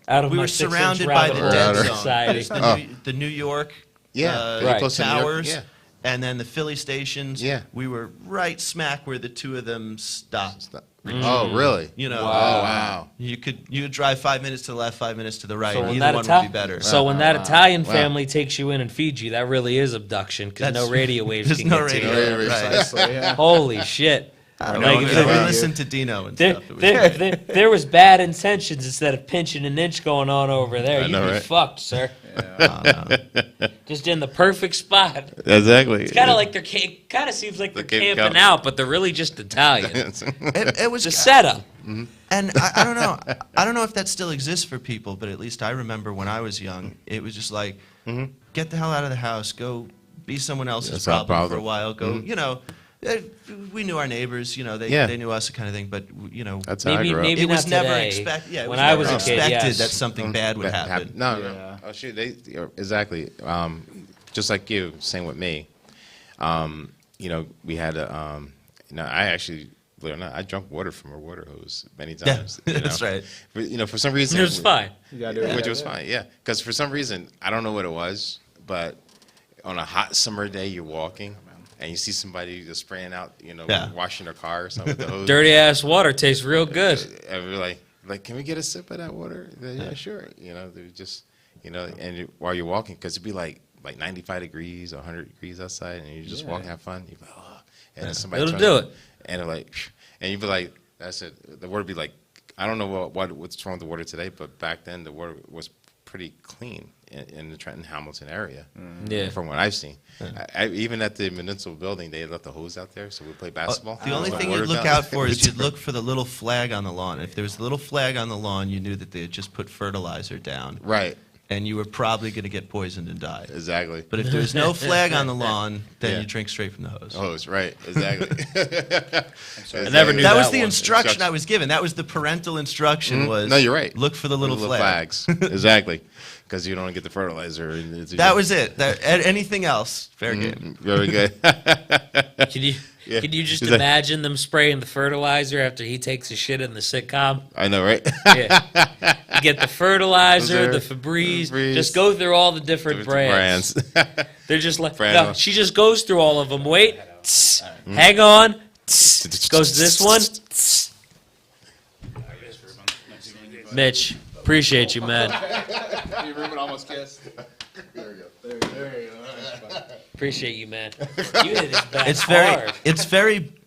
Out of we my were 6-inch surrounded by the rabbit hole dead of zone. society. There's the New York Yeah. Right. Close to New York. towers, Yeah. and then the Philly stations. Yeah. We were right smack where the two of them stopped. Oh really? You know, Oh wow. you could drive 5 minutes to the left, 5 minutes to the right. So when Either that one Ita- would be better. So when that Italian Wow. family takes you in and feeds you, that really is abduction because no That's- radio waves there's can no get to radio. you. Right. Precisely, yeah. Holy shit! I don't Like, know. if We it- listened to Dino and There, stuff. It was there was bad intentions instead of pinching an inch going on over there. I You'd know, be right? fucked, sir. Just in the perfect spot. Exactly. It's kind of like they're kind of seems like they're Cape camping Cod- out, but they're really just Italian. it was The setup. And I don't know. I don't know if that still exists for people, but at least I remember when I was young, it was just like, get the hell out of the house, go be someone else's That's our problem for a problem. while. Go, you know, we knew our neighbors, you know, Yeah. they knew us, kind of thing. But you know, That's how I Maybe grew up. maybe it was not never today. expected. Yeah, it when was I never was a kid, expected yes. that something bad would happen. No, Yeah. no. Oh shoot, they exactly. Just like you, same with me. You know, we had a. You know, I actually, believe it or not, I drank water from a water hose many Yeah, times. you know. that's right. But, you know, for some reason, It was fine. You gotta do it. which was fine. Yeah, because for some reason, I don't know what it was, but on a hot summer day, you're walking. And you see somebody just spraying out, you know, Yeah. washing their car or something with the hose. Dirty ass water tastes real good. And we're like, can we get a sip of that water? Yeah, sure. You know, they just, you know, and while you're walking, because it'd be like 95 degrees or 100 degrees outside, and you just walk and have fun. You're like, oh, and then somebody It'll turns do on, it. and they're like, phew, and you'd be like, that's it. The water would be like, I don't know what's wrong with the water today, but back then the water was pretty clean in the Trenton Hamilton area. Yeah. From what I've seen, even at the municipal building, they left the hose out there, so we play basketball. The only So thing water you'd look down. out for is you'd look for the little flag on the lawn. If there was a little flag on the lawn, you knew that they had just put fertilizer down, Right, and you were probably going to get poisoned and die. exactly. But if there was no flag on the lawn, then Yeah. you drink straight from the hose. Hose, right, exactly. I never knew That that was the one. instruction I was given. That was the parental instruction. Was No, you're right. Look for the little flag. flags, exactly, because you don't get the fertilizer. And That was it. Anything else, fair game. very good. Can you Yeah. can you just Is that- imagine them spraying the fertilizer after he takes his shit in the sitcom? I know, right? Yeah. You get the fertilizer, the Febreze. Febreze. Just go through all the different brands. They're just like, Brand no, one. she just goes through all of them. Wait, hang on. Goes to this one. Mitch, appreciate you, man. Ruben almost kissed. Appreciate you, man. You hit his back It's hard.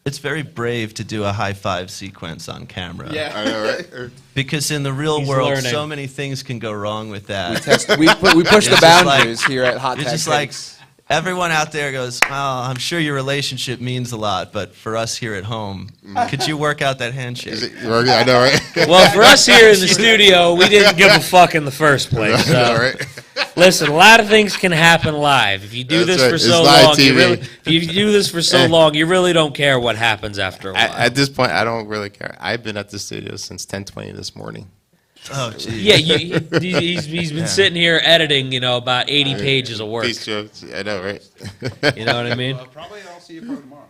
it's very brave to do a high five sequence on camera. Yeah. I know, right? Because in the real He's world, learning. so many things can go wrong with that. We push the It's just like- boundaries here at Hot It's Tag just like Takes. everyone out there goes, "Well, I'm sure your relationship means a lot, but for us here at home, could you work out that handshake?" I know, right? Well, for us here in the studio, we didn't give a fuck in the first place. I know, So. right? Listen, a lot of things can happen live. If you do That's this right. for It's so live long, you TV. really, if you do this for so long, you really don't care what happens after a while. At this point, I don't really care. I've been at the studio since 10:20 this morning. Oh, geez. Yeah, he's been sitting here editing, about 80 pages of work. Peace jokes. I know, right? You know what I mean? Probably I'll see you probably tomorrow.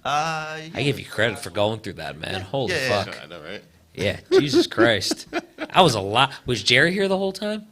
All right. I give you credit for going through that, man. Holy Yeah, fuck. I know, right? Yeah, Jesus Christ. That was a lot. Was Jerry here the whole time?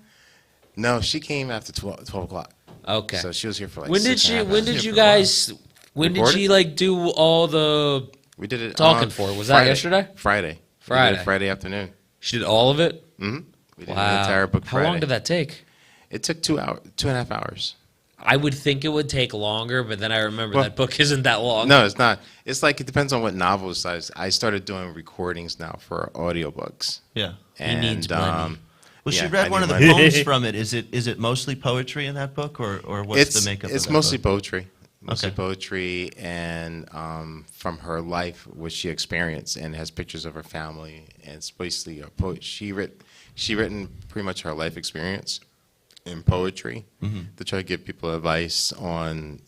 No, she came after 12 o'clock. Okay. So she was here for like When did 6.5 she? hours. When did you guys? When did Record she it? do all the? We did it talking on for? Was that Friday. yesterday? Friday. We did it Friday. Friday afternoon. She did all of it. Mm-hmm. We did the Wow. entire book How Friday. long did that take? It took 2.5 hours. I would think it would take longer, but then I remember Well- that book isn't that long. No, it's not. It's like it depends on what novels. I started doing recordings now for audiobooks. Yeah. And needs money. Well, she yeah, read I one of need the money. poems from it. Is it mostly poetry in that book, or what's the makeup? It's of that mostly book? poetry. Mostly Okay. poetry and from her life, what she experienced, and has pictures of her family. And it's basically a poet. She written pretty much her life experience in poetry to try to give people advice on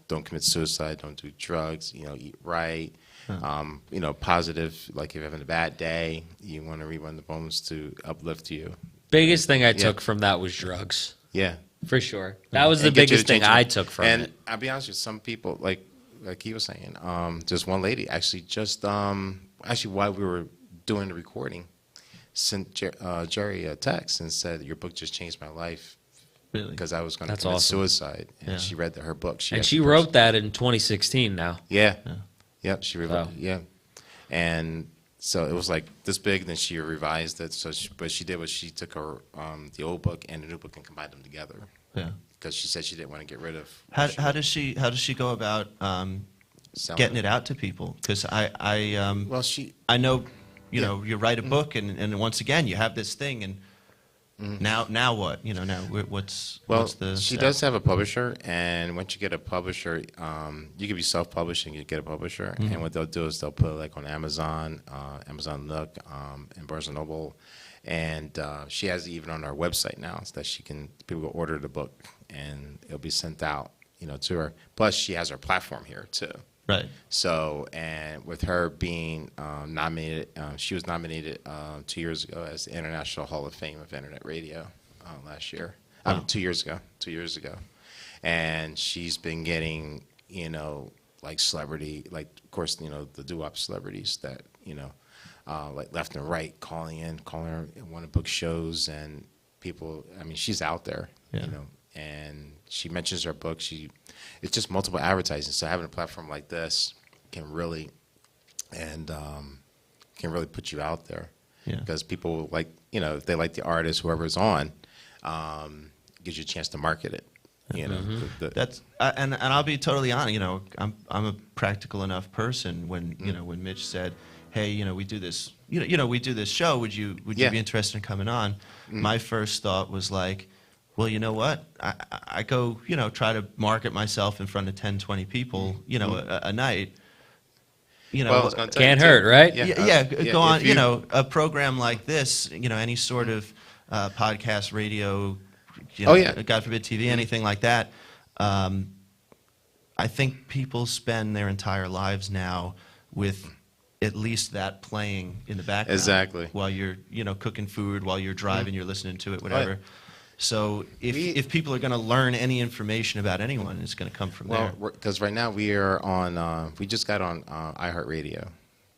don't commit suicide, don't do drugs, eat right. Positive, like if you're having a bad day, you want to read one of the poems to uplift you. Biggest thing I took from that was drugs, Yeah. for sure. That was the And get you biggest to thing change I it. took from and it. I'll be honest with you, some people, like like he was saying, just one lady actually actually while we were doing the recording, sent Jerry a text and said, "Your book just changed my life." Really? Because I was going to That's commit awesome. suicide, and Yeah. she read her book. And she wrote that in 2016 now. Yeah. Yep. She revised. Wow. Yeah. And so it was like this big. Then she revised it. So, but she did was she took her the old book and the new book and combined them together. Yeah. Because she said she didn't want to get rid of. How does she go about selling getting it out to people? Because Well, she. I know, you know, you write a book and once again you have this thing and now what? You know, now what's the she step? does have a publisher, and once you get a publisher, you can be self-publishing. You get a publisher, and what they'll do is they'll put it like on Amazon, Amazon Nook, and Barnes and Noble, and she has it even on our website now, so that people will order the book, and it'll be sent out, you know, to her. Plus, she has her platform here too. Right. So, and with her being nominated, she was nominated 2 years ago as the International Hall of Fame of Internet Radio last year. Wow. 2 years ago. 2 years ago, and she's been getting, you know, like celebrity, like of course, you know, the doo-wop celebrities that, you know, like left and right calling her in one of the book shows, and people. I mean, she's out there, Yeah. you know, and she mentions her book. It's just multiple advertising. So having a platform like this can really put you out there. Yeah. Because people like, you know, if they like the artist, whoever's on, gives you a chance to market it. You know, That's and I'll be totally honest. You know, I'm a practical enough person. When you know, when Mitch said, "Hey, you know, we do this. You know, we do this show. Would you Yeah. be interested in coming on?" My first thought was like, well, you know what? I go, you know, try to market myself in front of 10, 20 people, you know, a night. You know, Well, I was gonna tell Can't you, too. hurt, right? go on. if You know, a program like this, you know, any sort of podcast, radio, you know, Oh, yeah. God forbid, TV, anything like that. I think people spend their entire lives now with at least that playing in the background. Exactly. While you're, you know, cooking food, while you're driving, you're listening to it, whatever. yeah. So We- if people are going to learn any information about anyone, it's going to come from Well, there. because right now we are on, we just got on iHeartRadio.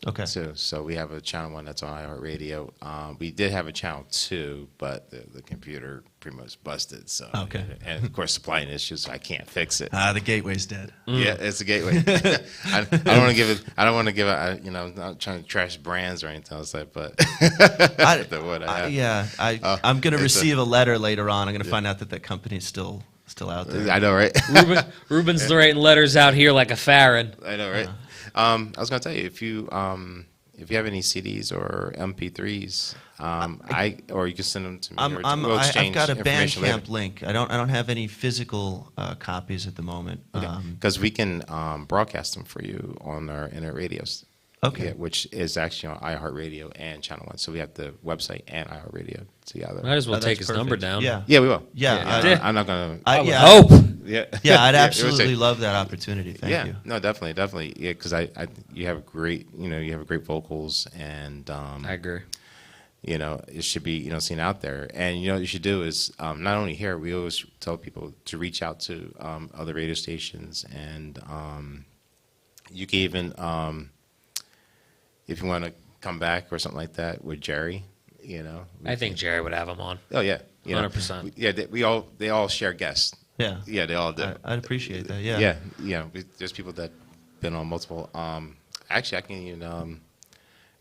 Okay. Too. So we have a channel 1 that's on iHeartRadio. We did have a channel 2, but the computer pretty much busted. So Okay. and of course supplying issues, so I can't fix it. The gateway's dead. Yeah, it's a gateway. I don't want to give it. I don't want to give it. You know, I'm not trying to trash brands or anything else like. But the wood I have. Yeah, I'm going to receive a letter later on. I'm going to find out that that company's still out there. I know, right? Ruben's writing letters out here like a Farron. I know, right? I was gonna tell you if you have any CDs or MP3s, or you can send them to me. or we'll I've exchange got a information later. Bandcamp link. I don't have any physical copies at the moment. Because we can broadcast them for you on our internet radios. Okay. Yeah, which is actually on iHeartRadio and Channel 1. So we have the website and iHeartRadio together. Might as well That's take his number perfect. down. Yeah. Yeah, we will. Yeah, I'm not gonna. I would yeah. hope. Yeah, Yeah, I'd it was absolutely a- love that opportunity. Thank you. No, definitely. Yeah, because you have great, you have great vocals, and I agree. you know, it should be, seen out there. And you know what you should do is not only here, we always tell people to reach out to other radio stations, and you can even if you want to come back or something like that with Jerry, I think Jerry would have him on. Oh yeah, 100%. Yeah, they all share guests. Yeah. Yeah, they all do. I'd appreciate that. Yeah. Yeah. There's people that been on multiple. Actually, I can even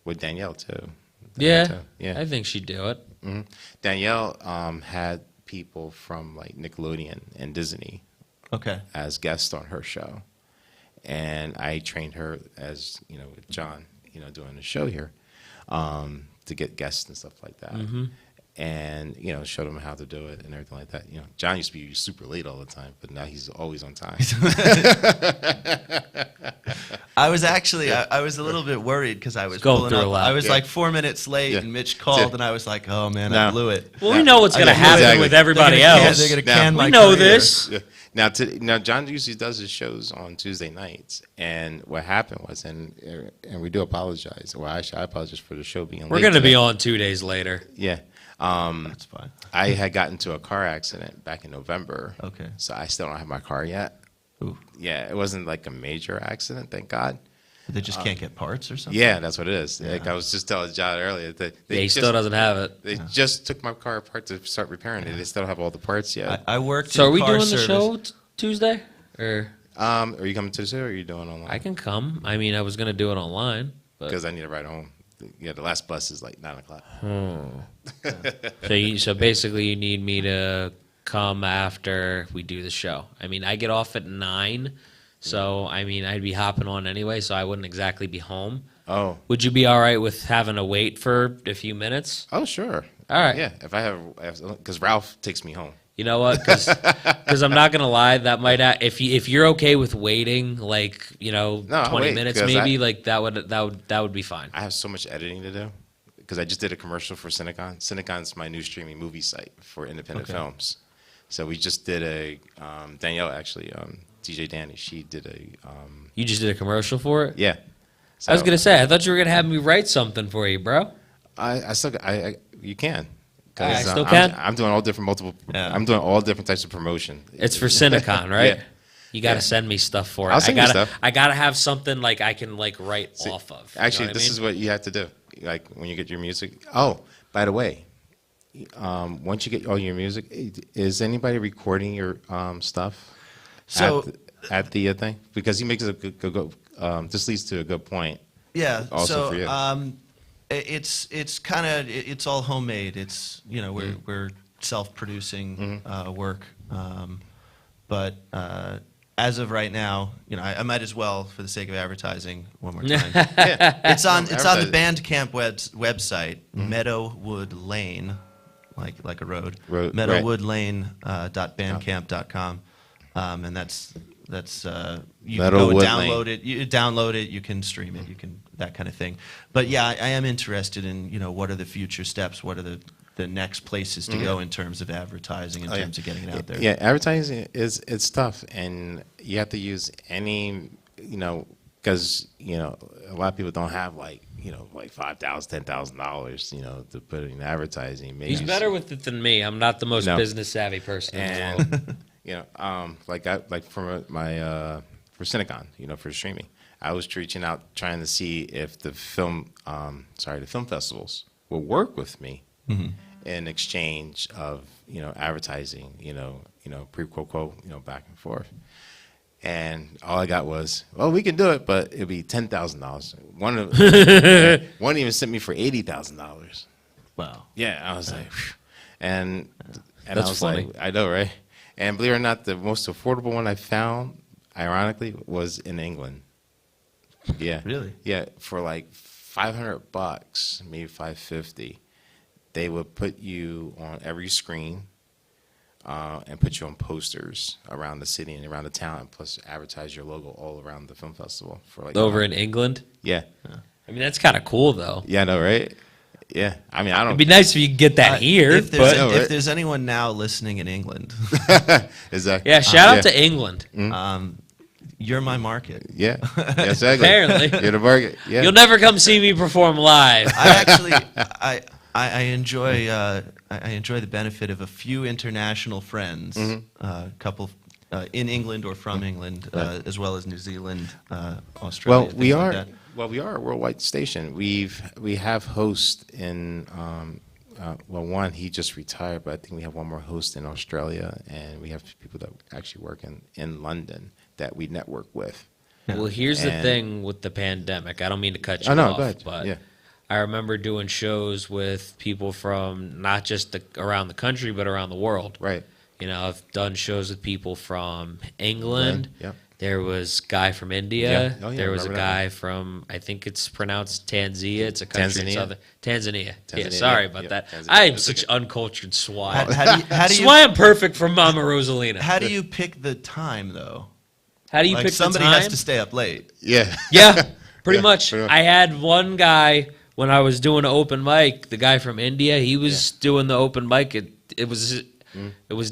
with Danielle too. Yeah. Yeah. I think she'd do it. hmm Danielle had people from like Nickelodeon and Disney Okay. as guests on her show, and I trained her as with John, doing the show here, to get guests and stuff like that. And showed him how to do it and everything like that. John used to be super late all the time, but now he's always on time. I was actually I was a little bit worried because I was Going pulling through up. a lot. I was Yeah. like 4 minutes late, Yeah. and Mitch called, Yeah. and I was like, oh man, No. I blew it. Well, we know what's going to Yeah, happen exactly. with everybody They're gonna else. Can, they're gonna Now- can my We know career. this. Yeah. Now John usually does his shows on Tuesday nights, and what happened was, and we do apologize. Well, actually, I apologize for the show being late. We're going to be today. on 2 days later. Yeah. That's fine. I had gotten into a car accident back in November. Okay. So I still don't have my car yet. Ooh. Yeah, it wasn't like a major accident, thank God. They just can't get parts or something? Yeah, that's what it is. Like I was just telling John earlier, that Yeah, he still doesn't have it. They just took my car apart to start repairing it. They still don't have all the parts yet. I worked So in are we car doing service. the show Tuesday? Or Are you coming to the show or are you doing online? I can come. I mean, I was gonna do it online, but Because I need to ride home. Yeah, the last bus is like 9 o'clock. so basically you need me to come after we do the show. I mean, I get off at 9, so I mean I'd be hopping on anyway, so I wouldn't exactly be home. Oh. Would you be all right with having to wait for a few minutes? Oh, sure. All right. Yeah, if I have, because Ralph takes me home. You know what? Because I'm not gonna lie, that might if you're okay with waiting, like No, I'll 20 wait, minutes 'cause maybe, like that would be fine. I have so much editing to do because I just did a commercial for Cinegon. Cinegon's my new streaming movie site for independent films. So we just did a Danielle actually, DJ Danny. She did a You just did a commercial for it. yeah. So I was gonna say, I thought you were gonna have me write something for you, bro. I still you can. I still can? I'm doing all different Yeah. I'm doing all different types of promotion. It's for Cinecon, right? Yeah. You got to Yeah. send me stuff for it. I'll send you stuff. I gotta have something like I can like write off of. You know Actually, what I this mean? is what you have to do. Like when you get your music. Oh, by the way, once you get all your music, is anybody recording your stuff? So- at the thing, because he makes a good this leads to a good point. Yeah. Also so for you. it's kind of it's all homemade. It's we're self-producing work, but as of right now, I might as well, for the sake of advertising, one more time. Yeah. It's on the Advertise it. Bandcamp website, Meadowwood Lane, like a road. Road, right. Meadowwoodlane.bandcamp.com, and that's you can go and Meadowwood download it. You download it, you can stream it, you can that kind of thing. But yeah, I am interested in what are the future steps, what are the next places to go in terms of advertising, in terms of getting it out there. Yeah, advertising it's tough, and you have to use any because a lot of people don't have like $5,000, $10,000 to put in advertising. Maybe He's better with it than me. I'm not the most No. business savvy person in the world. And like for my for Cinecon, for streaming, I was reaching out trying to see if the film festivals will work with me in exchange of advertising, pre quo, back and forth. And all I got was, well, we can do it, but it'll be $10,000. One even sent me for $80,000. Wow. Yeah, I was like, phew. and That's I was funny. like, I know, right? And believe it or not, the most affordable one I found, ironically, was in England. Yeah, Really? Yeah, for like $500, maybe $550, they would put you on every screen. And put you on posters around the city and around the town, and plus advertise your logo all around the film festival for like Over in England. Yeah, I mean, that's kind of cool though. yeah, I know, right? Yeah, I mean, I It'd don't. be nice if you could get that here, If but if there's anyone now listening in England, Exactly. yeah, shout out Yeah. to England. you're my market. Yeah, yeah, exactly. Apparently. You're the market. Yeah, You'll never come see me perform live. I actually I enjoy I enjoy the benefit of a few international friends, a couple in England or from England, as well as New Zealand, Australia. Well, we things like are. that. Well, we are a worldwide station. We have hosts in. Well, one he just retired, but I think we have one more host in Australia, and we have people that actually work in London that we network with. Well, here's the And- thing with the pandemic. I don't mean to cut you Oh, no, off, go ahead. but Yeah. I remember doing shows with people from not just around the country, but around the world. Right. I've done shows with people from England. Yep. There was a guy from India. Yeah. Oh, yeah, there was a remember that guy from, I think it's pronounced Tanzania. It's a country in Tanzania? southern Tanzania. Yeah, Tanzania, sorry yeah, about yeah, that. Tanzania. I am That's such okay. uncultured swine. How do you That's why I'm perfect for Mama Rosalina. how do you pick the time though? How do you Like pick somebody the time? has to stay up late. Yeah. Yeah, pretty Yeah, much. pretty much. I had one guy when I was doing an open mic. The guy from India, he was doing the open mic. It was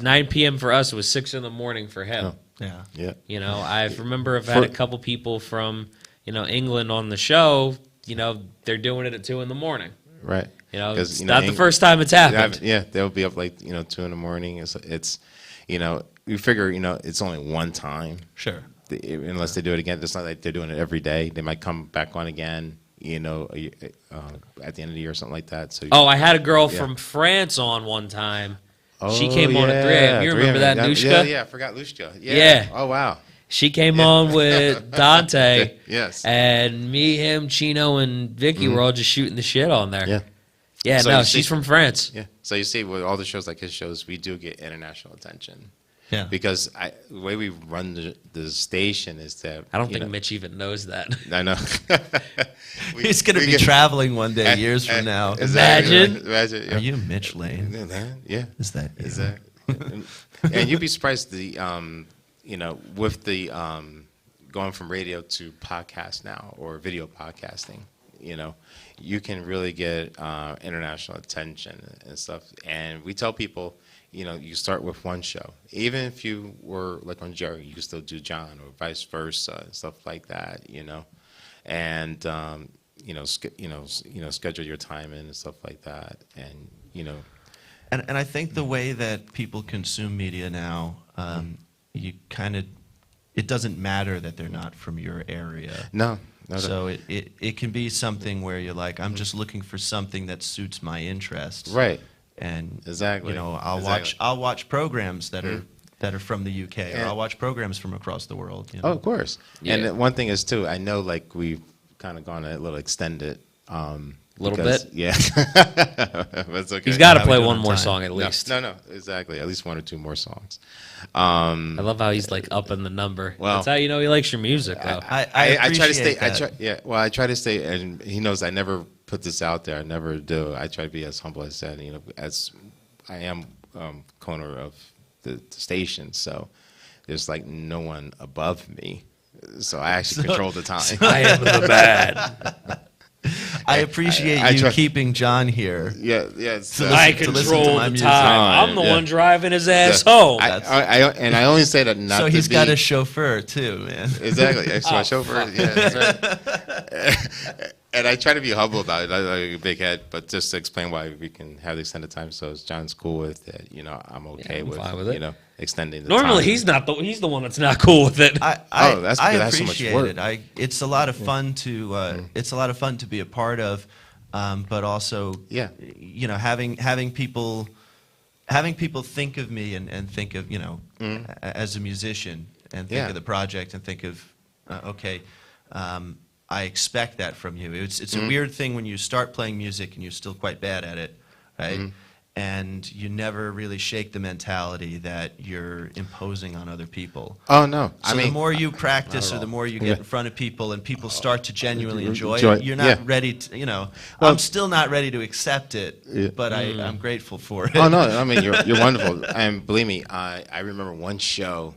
9 p.m. for us. It was 6 in the morning for him. Yeah. Yeah. I remember I've had a couple people from England on the show. They're doing it at 2 in the morning. Right. It's 'Cause, not the Eng- first time it's happened. Yeah, they'll be up like 2 in the morning. It's we figure, it's only one time. Sure. Unless they do it again. It's not like they're doing it every day. They might come back on again, at the end of the year or something like that. So Oh, I had a girl Yeah. from France on one time. Oh, She came on at 3 a.m. You remember that, Nushka? Yeah, I forgot Lushka. Yeah. Oh, wow. She came on with Dante. Yes. And me, him, Chino, and Vicky were all just shooting the shit on there. Yeah. Yeah, So no, you see- she's from France. Yeah. So you see, with all the shows like his shows, we do get international attention. Yeah. Because the way we run the station is that I don't think Mitch even knows that. I know. He's going to be traveling one day, years from now. Imagine. Imagine. Are you Mitch Lane? Yeah. Is that you? Is that? And you'd be surprised with the going from radio to podcast now or video podcasting, you can really get international attention and stuff. And we tell people, you start with one show. Even if you were like on Jerry, you can still do John or vice versa and stuff like that, And schedule your time in and stuff like that, and And I think the way that people consume media now, it doesn't matter that they're not from your area. No. So it can be something where you're like, I'm just looking for something that suits my interests. Right. And Exactly. I'll watch programs that are from the UK, or I'll watch programs from across the world. Oh, of course. Yeah. And one thing is too, I know like we've kind of gone a little extended. Little because- bit? Yeah. That's okay. He's got to How we play doing one on more time? song at least. No, exactly. At least one or two more songs. I love how he's like upping the number. Well, That's how you know he likes your music, though. I try to stay. appreciate that. I try to stay, and he knows I never put this out there. I never do. I try to be as humble as that. As I am owner of the station, so there's like no one above me. So I actually control the time. I am the bad. I appreciate I you try- keeping John here. Yeah. listen I to control my the music. time. I'm the Yeah. one driving his ass home. I only say that not So to he's be, got a chauffeur too, man. exactly. That's my Oh, chauffeur. Yeah, that's right. And I try to be humble about it. I like a big head, but just to explain why we can have the extended time. So John's cool with it. I'm okay I'm with, fine with it. extending the Normally, time. he's the one that's not cool with it. that's I because that's so much appreciate work. it. It's a lot of fun to it's a lot of fun to be a part of, but also Yeah. having people think of me and think of as a musician and think Yeah. of the project and think of I expect that from you. It's a weird thing when you start playing music and you're still quite bad at it, right? And you never really shake the mentality that you're imposing on other people. Oh no! So the more you practice or the more you get in front of people and people start to genuinely enjoy it, you're not ready to, I'm still not ready to accept it, but I'm grateful for it. Oh no! I mean, you're wonderful, and believe me, I remember one show.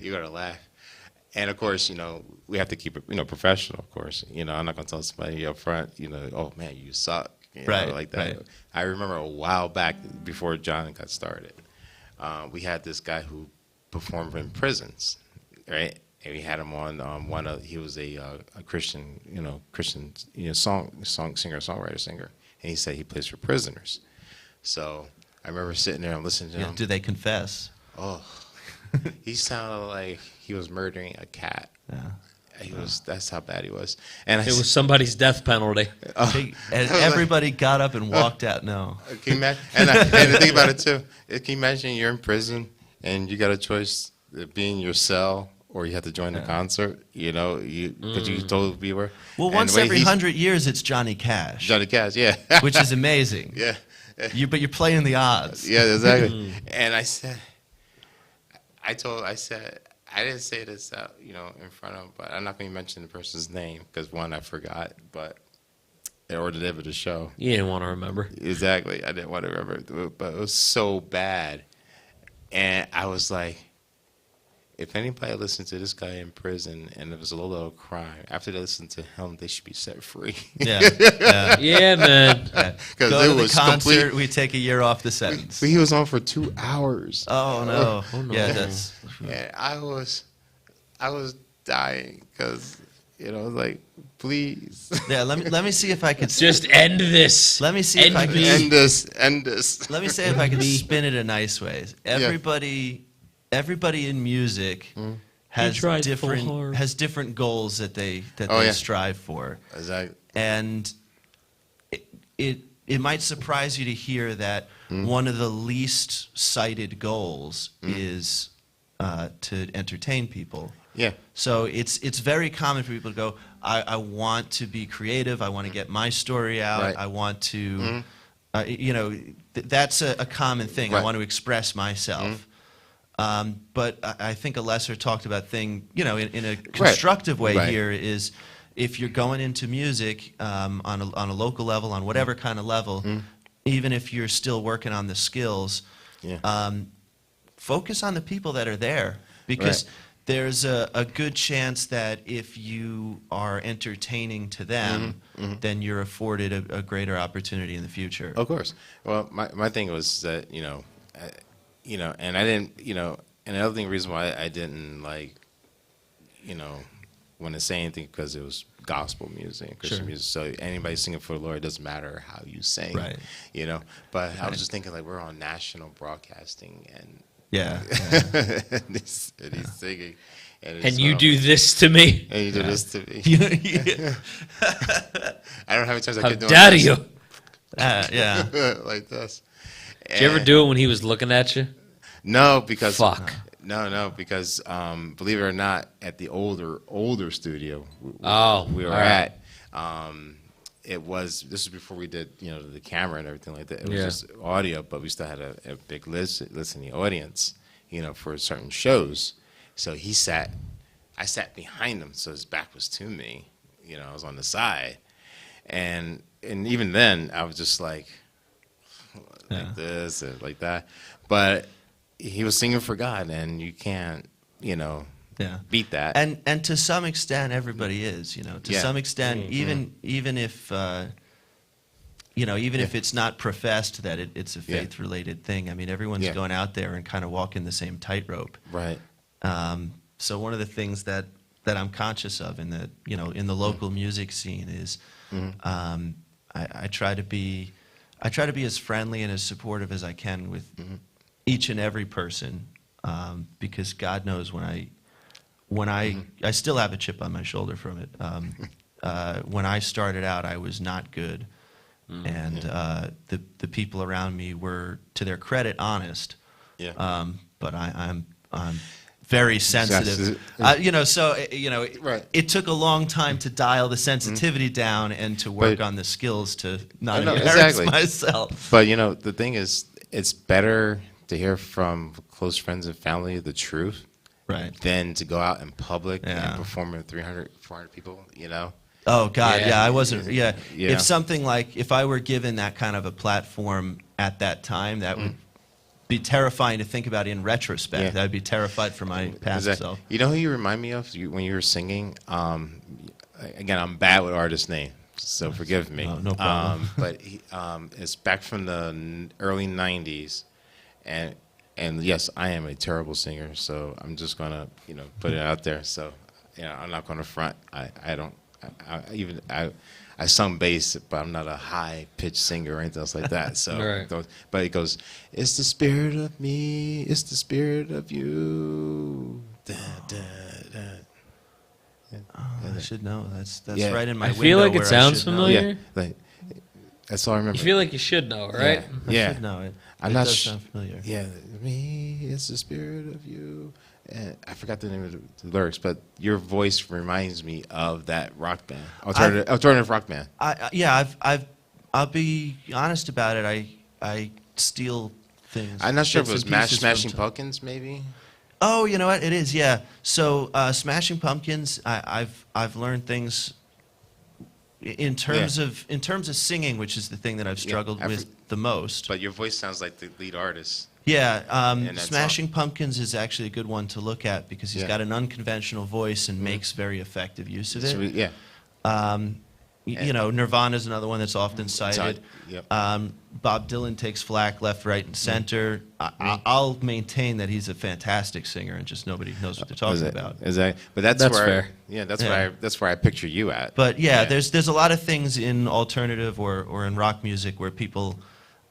You're gonna laugh, and of course, we have to keep it, professional. Of course, I'm not gonna tell somebody up front, oh man, you suck, Right, like that. right. I remember a while back before John got started, we had this guy who performed in prisons, right? And we had him on he was a Christian, singer, and he said he plays for prisoners. So I remember sitting there and listening to him. Do they confess? Oh, he sounded like he was murdering a cat. Yeah. That's how bad he was. And It was somebody's death penalty. And everybody got up and walked out. No. Can you imagine? And the thing about it too, can you imagine you're in prison and you got a choice of being in your cell or you have to join the concert? But you told we were. Well, and once the way every he's- 100 years, it's Johnny Cash, Johnny Cash, yeah, which is amazing. yeah, But you're playing the odds. yeah, exactly. And I said, I didn't say this out, in front of him, but I'm not going to mention the person's name because one, I forgot, but or delivered the show. You didn't want to remember. Exactly, I didn't want to remember, but it was so bad, and I was like, if anybody listened to this guy in prison and there was a little crime, after they listened to him, they should be set free. Yeah. Yeah, man. Because Go it to the was concert, complete. we take a year off the sentence. He was on for 2 hours. Oh, no. Oh, no. Yeah, that's... And I was dying because like, please. Yeah, let me see if I could Just end this. let me see if I End can me. End this. let me see if I can spin it a nice way. Everybody in music has tried full hard. different goals that they Oh, yeah. strive for. Exactly. And it might surprise you to hear that one of the least cited goals is to entertain people. Yeah. So it's very common for people to go, I want to be creative. I want to get my story out. Right. I want to, that's a common thing. I Right. want to express myself. But I think a lesser talked about thing, in a constructive way Right. here is if you're going into music on a local level, on whatever kind of level, even if you're still working on the skills, focus on the people that are there, because Right. there's a good chance that if you are entertaining to them, then you're afforded a greater opportunity in the future. Of course. Well, my thing was that, and I didn't, and the other thing, reason why I didn't want to say anything, because it was gospel music, Christian Sure. music. So anybody singing for the Lord, it doesn't matter how you sing, Right. But I was just thinking, like, we're on national broadcasting, and Yeah. and he's singing, And you do this to me. and you do this to me. Yeah. I don't have any times I How could do dare you? Yeah. like this. Did you ever do it when he was looking at you? No, because Fuck. No, because believe it or not, at the older studio Oh, we were all right. at, this was before we did the camera and everything like that. It was Yeah. just audio, but we still had a big listening audience, for certain shows. So I sat behind him, so his back was to me. I was on the side, and even then I was just like this and like that, but he was singing for God, and you can't, Yeah. beat that. And to some extent, everybody is. To Yeah. some extent, even if if it's not professed that it's a Yeah. faith-related thing. I mean, everyone's Yeah. going out there and kind of walking the same tightrope. Right. So one of the things that I'm conscious of in the local music scene is I try to be as friendly and as supportive as I can with each and every person, because God knows when I still have a chip on my shoulder from it. When I started out, I was not good, and the people around me were, to their credit, honest. Yeah. But I'm very sensitive. Right. It took a long time to dial the sensitivity down and to work But- on the skills to not No, embarrass exactly. myself. But the thing is, it's better to hear from close friends and family the truth Right. than to go out in public Yeah. and perform in 300, 400 people. Oh God, Yeah. yeah, I wasn't. Yeah. Yeah. If I were given that kind of a platform at that time, that would be terrifying to think about in retrospect. Yeah. I'd be terrified for my past self. You know who you remind me of when you were singing? Again, I'm bad with artist names, so forgive me. Oh, no problem. But it's back from the early '90s, and yes, I am a terrible singer. So I'm just gonna put it out there. So I'm not gonna front. I sung bass, but I'm not a high-pitched singer or anything else like that. So, Right. but it goes, it's the spirit of me, it's the spirit of you. Da, da, da. I should know. That's Yeah. right in my I feel window like it where I sounds should know. familiar. Yeah, like, that's all I remember. You feel like you should know, right? I Yeah. should know it. I'm It not does sh- sound familiar. Yeah, me, it's the spirit of you. And I forgot the name of the lyrics, but your voice reminds me of that rock band, alternative rock band. I'll be honest about it. I steal things. I'm not sure if bits it was and pieces Smashing from Pumpkins, maybe. Oh, you know what? It is. Yeah. So Smashing Pumpkins. I've learned things in terms of singing, which is the thing that I've struggled with the most. But your voice sounds like the lead artist. Yeah, that Smashing Pumpkins is actually a good one to look at because he's Yeah. got an unconventional voice and makes very effective use of it. So, yeah. You know, Nirvana's another one that's often cited. Yep. Bob Dylan takes flack left, right, and center. I'll maintain that he's a fantastic singer, and just nobody knows what they're talking about. But that's That's where fair. that's where I picture you at. But yeah, there's a lot of things in alternative or in rock music where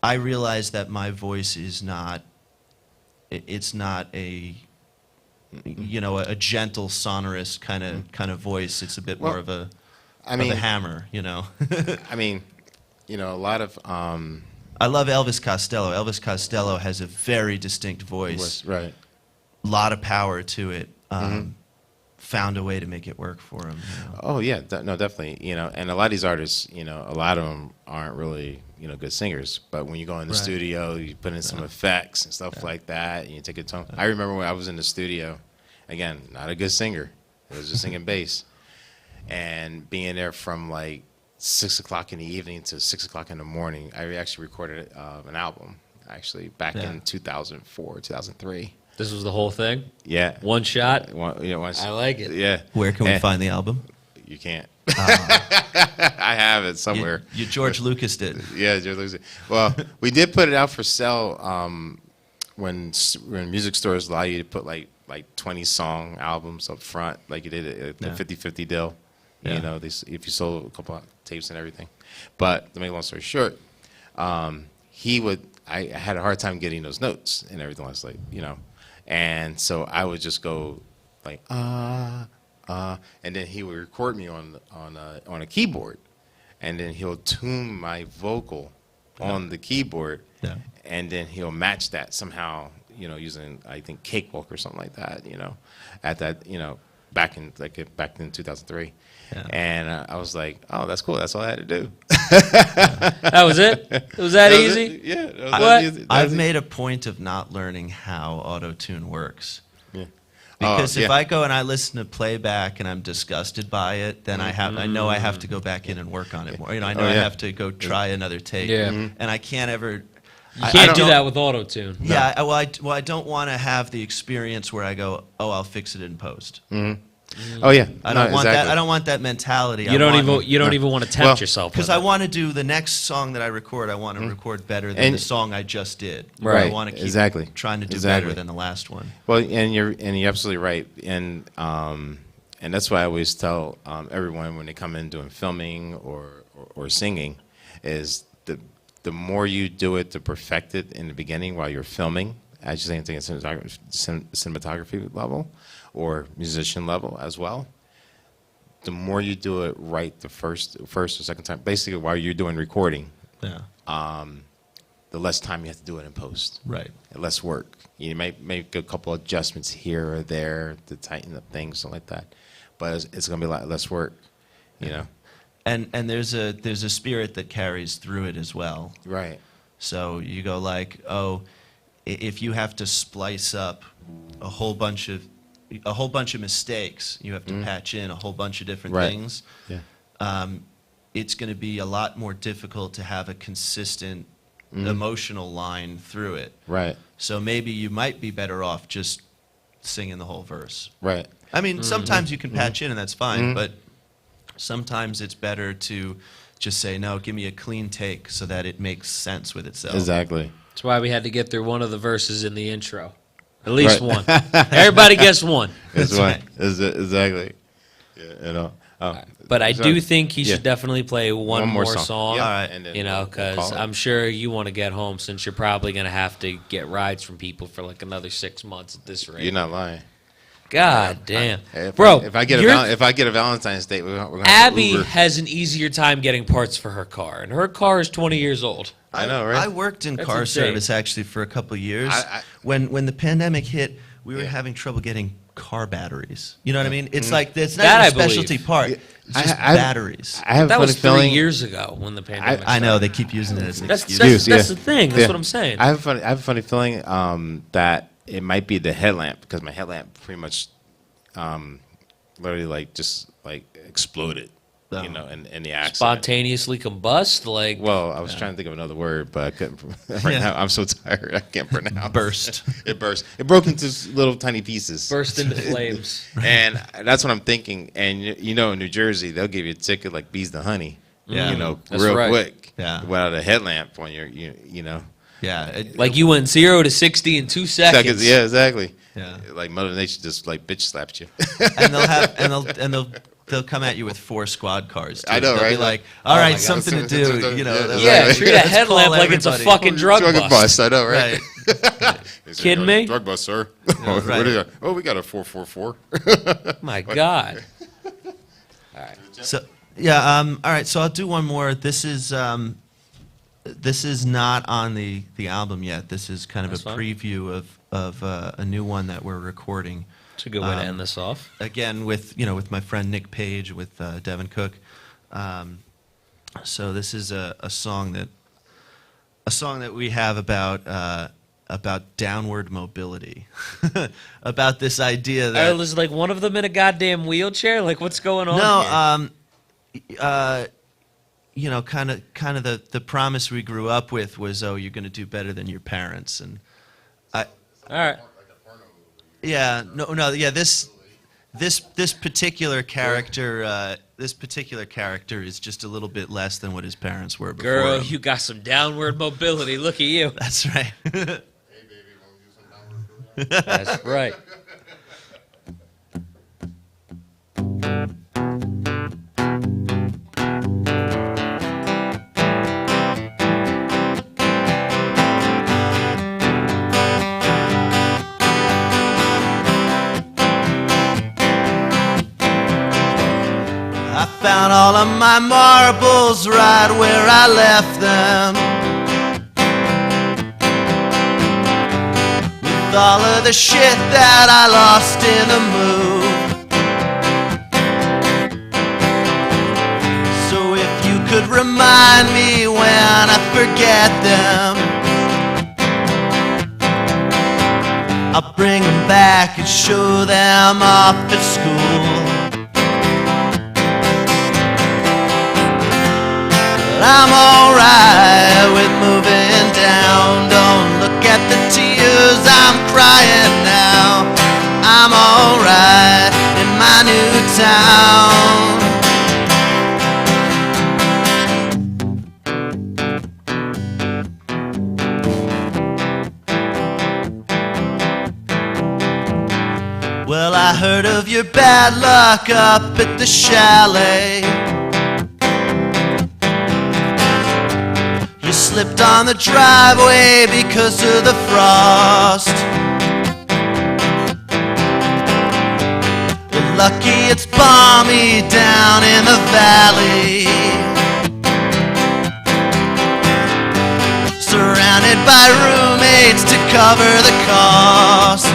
I realize that my voice is not. It's not a gentle, sonorous kind of voice. It's a bit more of a hammer, I mean, a lot of I love Elvis Costello. Elvis Costello has a very distinct voice. right. A lot of power to it. Found a way to make it work for him. Oh yeah, no, definitely. And a lot of these artists, a lot of them aren't really, good singers. But when you go in the studio, you put in some effects and stuff like that, and you take a tone. I remember when I was in the studio, again, not a good singer. I was just singing bass, and being there from like 6 o'clock in the evening to 6 o'clock in the morning. I actually recorded an album back in 2004, 2003. This was the whole thing? Yeah. One shot? I like it. Yeah. Where can we find the album? You can't. I have it somewhere. You George Lucas did. Yeah, George Lucas. Well, we did put it out for sale when music stores allow you to put like 20 song albums up front, like you did at the 50/50 deal. Yeah. If you sold a couple of tapes and everything. But to make a long story short, I had a hard time getting those notes and everything else, and so I would just go like and then he would record me on a keyboard, and then he'll tune my vocal on the keyboard, and then he'll match that somehow, using I think Cakewalk or something like that, at that, back in 2003. Yeah. And I was like, oh, that's cool. That's all I had to do. That was it? It was that easy? Yeah. What? I've made a point of not learning how auto-tune works. Yeah. Because if I go and I listen to playback and I'm disgusted by it, then I know I have to go back in and work on it more. I know I have to go try another take. Yeah. And I can't ever. You can't do that with auto-tune. Yeah. I don't want to have the experience where I go, oh, I'll fix it in post. Oh yeah. I don't want that. I don't want that mentality. You don't even want to tempt yourself. Because I want to do the next song that I record. I want to record better than the song I just did. Right. I want to keep trying to do better than the last one. Well, and you're absolutely right. And that's why I always tell everyone when they come in doing filming or singing, is the more you do it to perfect it in the beginning while you're filming, as you're saying, cinematography level or musician level as well, the more you do it right the first or second time, basically while you're doing recording, the less time you have to do it in post. Right. Less work. You might make a couple adjustments here or there to tighten up things, something like that. But it's going to be a lot less work, And there's a spirit that carries through it as well. Right. So you go like, oh, if you have to splice up a whole bunch of mistakes, you have to patch in a whole bunch of different things. Yeah. It's going to be a lot more difficult to have a consistent emotional line through it. Right. So maybe you might be better off just singing the whole verse. Right. I mean, sometimes you can patch in and that's fine, but sometimes it's better to just say, no, give me a clean take so that it makes sense with itself. Exactly. That's why we had to get through one of the verses in the intro. At least one. Everybody gets one. That's right. Exactly. Yeah, But I do think he should definitely play one more song. Yeah. All right. And then Because we'll call it. I'm sure you want to get home, since you're probably going to have to get rides from people for like another 6 months at this rate. You're not lying. God damn. If Bro, if I get a Valentine's date, we're gonna have Abby Uber. has an easier time getting parts for her car, and her car is 20 years old. I know, right? I worked in That's car insane. service actually for a couple of years. When the pandemic hit, we were Yeah. having trouble getting car batteries. You know what I mean? It's like it's not That even I a specialty believe. part. It's just batteries. I have That a was funny 3 feeling. years ago when the pandemic I know started. they keep using it as an That's excuse. the thing. That's what I'm saying. I have a funny feeling that it might be the headlamp, because my headlamp pretty much literally just exploded, Oh. in the accident. Spontaneously combust, like Well, I was trying to think of another word, but I couldn't. Right now, I'm so tired. I can't pronounce. Burst. It burst. It broke into little tiny pieces. burst into flames. And that's what I'm thinking. And in New Jersey, they'll give you a ticket like bees to honey. Yeah. You know, That's real right. quick. Yeah. Without a headlamp on your, you know. Yeah. Like you went 0 to 60 in 2 seconds. Yeah, exactly. Yeah. Like Mother Nature just like bitch slapped you. and they'll come at you with 4 squad cars. Too. I know, They'll right? Be like, Oh all my right, God. something to do. You know. Yeah, they're Yeah, like, treat a let's headlamp call like it's a everybody. fucking drug Drug bust. bust, I know, right? Right. Kidding me? Drug bust, sir. right. What is that? Oh, we got a 444. My God. So yeah. All right. So I'll do one more. This is not on the album yet. This is kind of That's a fine. preview of a new one that we're recording. It's a good way to end this off. Again with my friend Nick Page with Devin Cook. So this is a song that we have about downward mobility, about this idea that Was like one of them in a goddamn wheelchair? Like what's going on? No, kind of the promise we grew up with was, oh, you're going to do better than your parents, and All right. yeah, this particular character is just a little bit less than what his parents were before Girl, him. you got some downward mobility. Look at you. That's right. That's right. I found all of my marbles right where I left them, with all of the shit that I lost in the move. So if you could remind me when I forget them, I'll bring them back and show them off at school. I'm alright with moving down. Don't look at the tears I'm crying now. I'm alright in my new town. Well, I heard of your bad luck up at the chalet. You slipped on the driveway because of the frost. You're lucky it's balmy down in the valley, surrounded by roommates to cover the cost.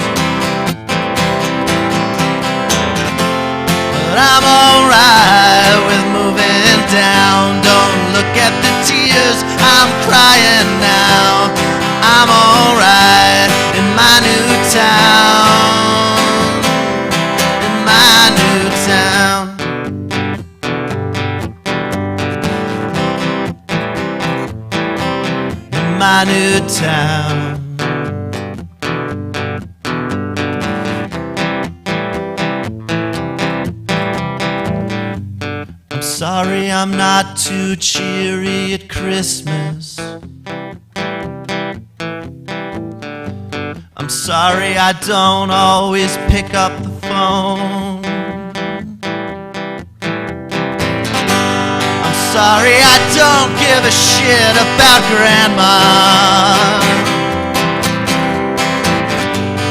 But I'm alright with moving down. Don't look at the tears I'm crying now. I'm alright in my new town. In my new town. In my new town. I'm sorry I'm not too cheery at Christmas. I'm sorry I don't always pick up the phone. I'm sorry I don't give a shit about Grandma,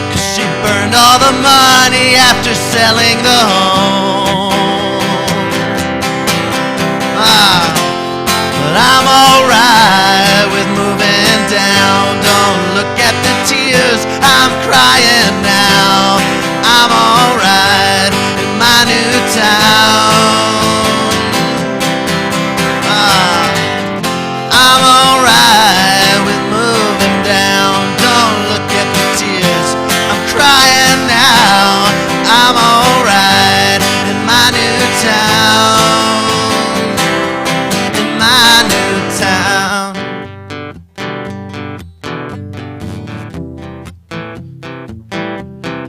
'cause she burned all the money after selling the home. But I'm alright with moving down. Don't look at the tears I'm crying now. I'm alright in my new town. I'm alright with moving down. Don't look at the tears I'm crying now. I'm alright in my new town. Town.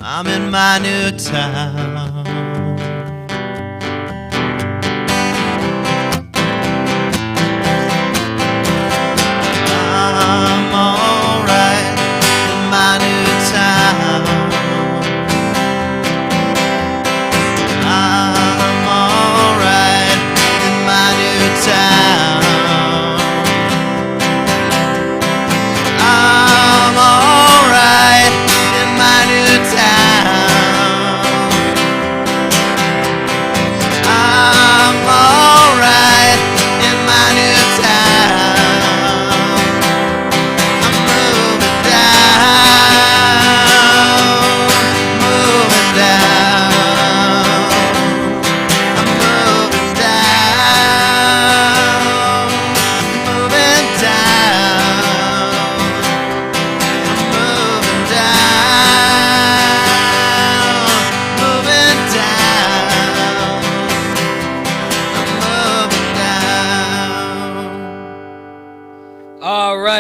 I'm in my new town.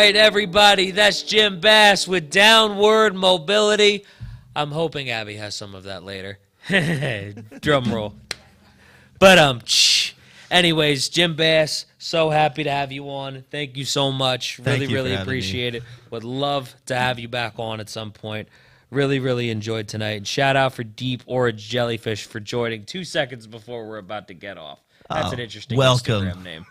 right, everybody. That's Jim Bass with Downward Mobility. I'm hoping Abby has some of that later. Drum roll. But anyways, Jim Bass, so happy to have you on. Thank you so much. Thank Really, you really for having appreciate it. Would love to have you back on at some point. Really, really enjoyed tonight. And shout out for Deep Orange Jellyfish for joining 2 seconds before we're about to get off. That's an interesting welcome. Instagram name.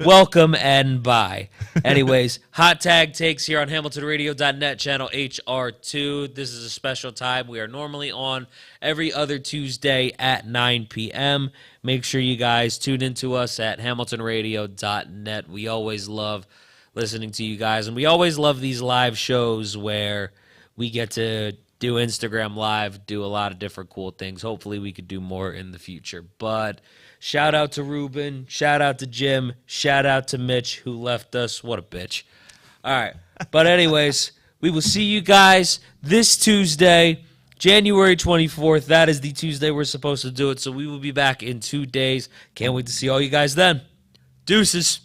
Welcome and bye. Anyways, hot tag takes here on HamiltonRadio.net, channel HR2. This is a special time. We are normally on every other Tuesday at 9 p.m. Make sure you guys tune into us at HamiltonRadio.net. We always love listening to you guys, and we always love these live shows where we get to do Instagram Live, do a lot of different cool things. Hopefully we could do more in the future. But shout out to Ruben, shout out to Jim, shout out to Mitch, who left us. What a bitch. All right. But anyways, we will see you guys this Tuesday, January 24th. That is the Tuesday we're supposed to do it. So we will be back in 2 days. Can't wait to see all you guys then. Deuces.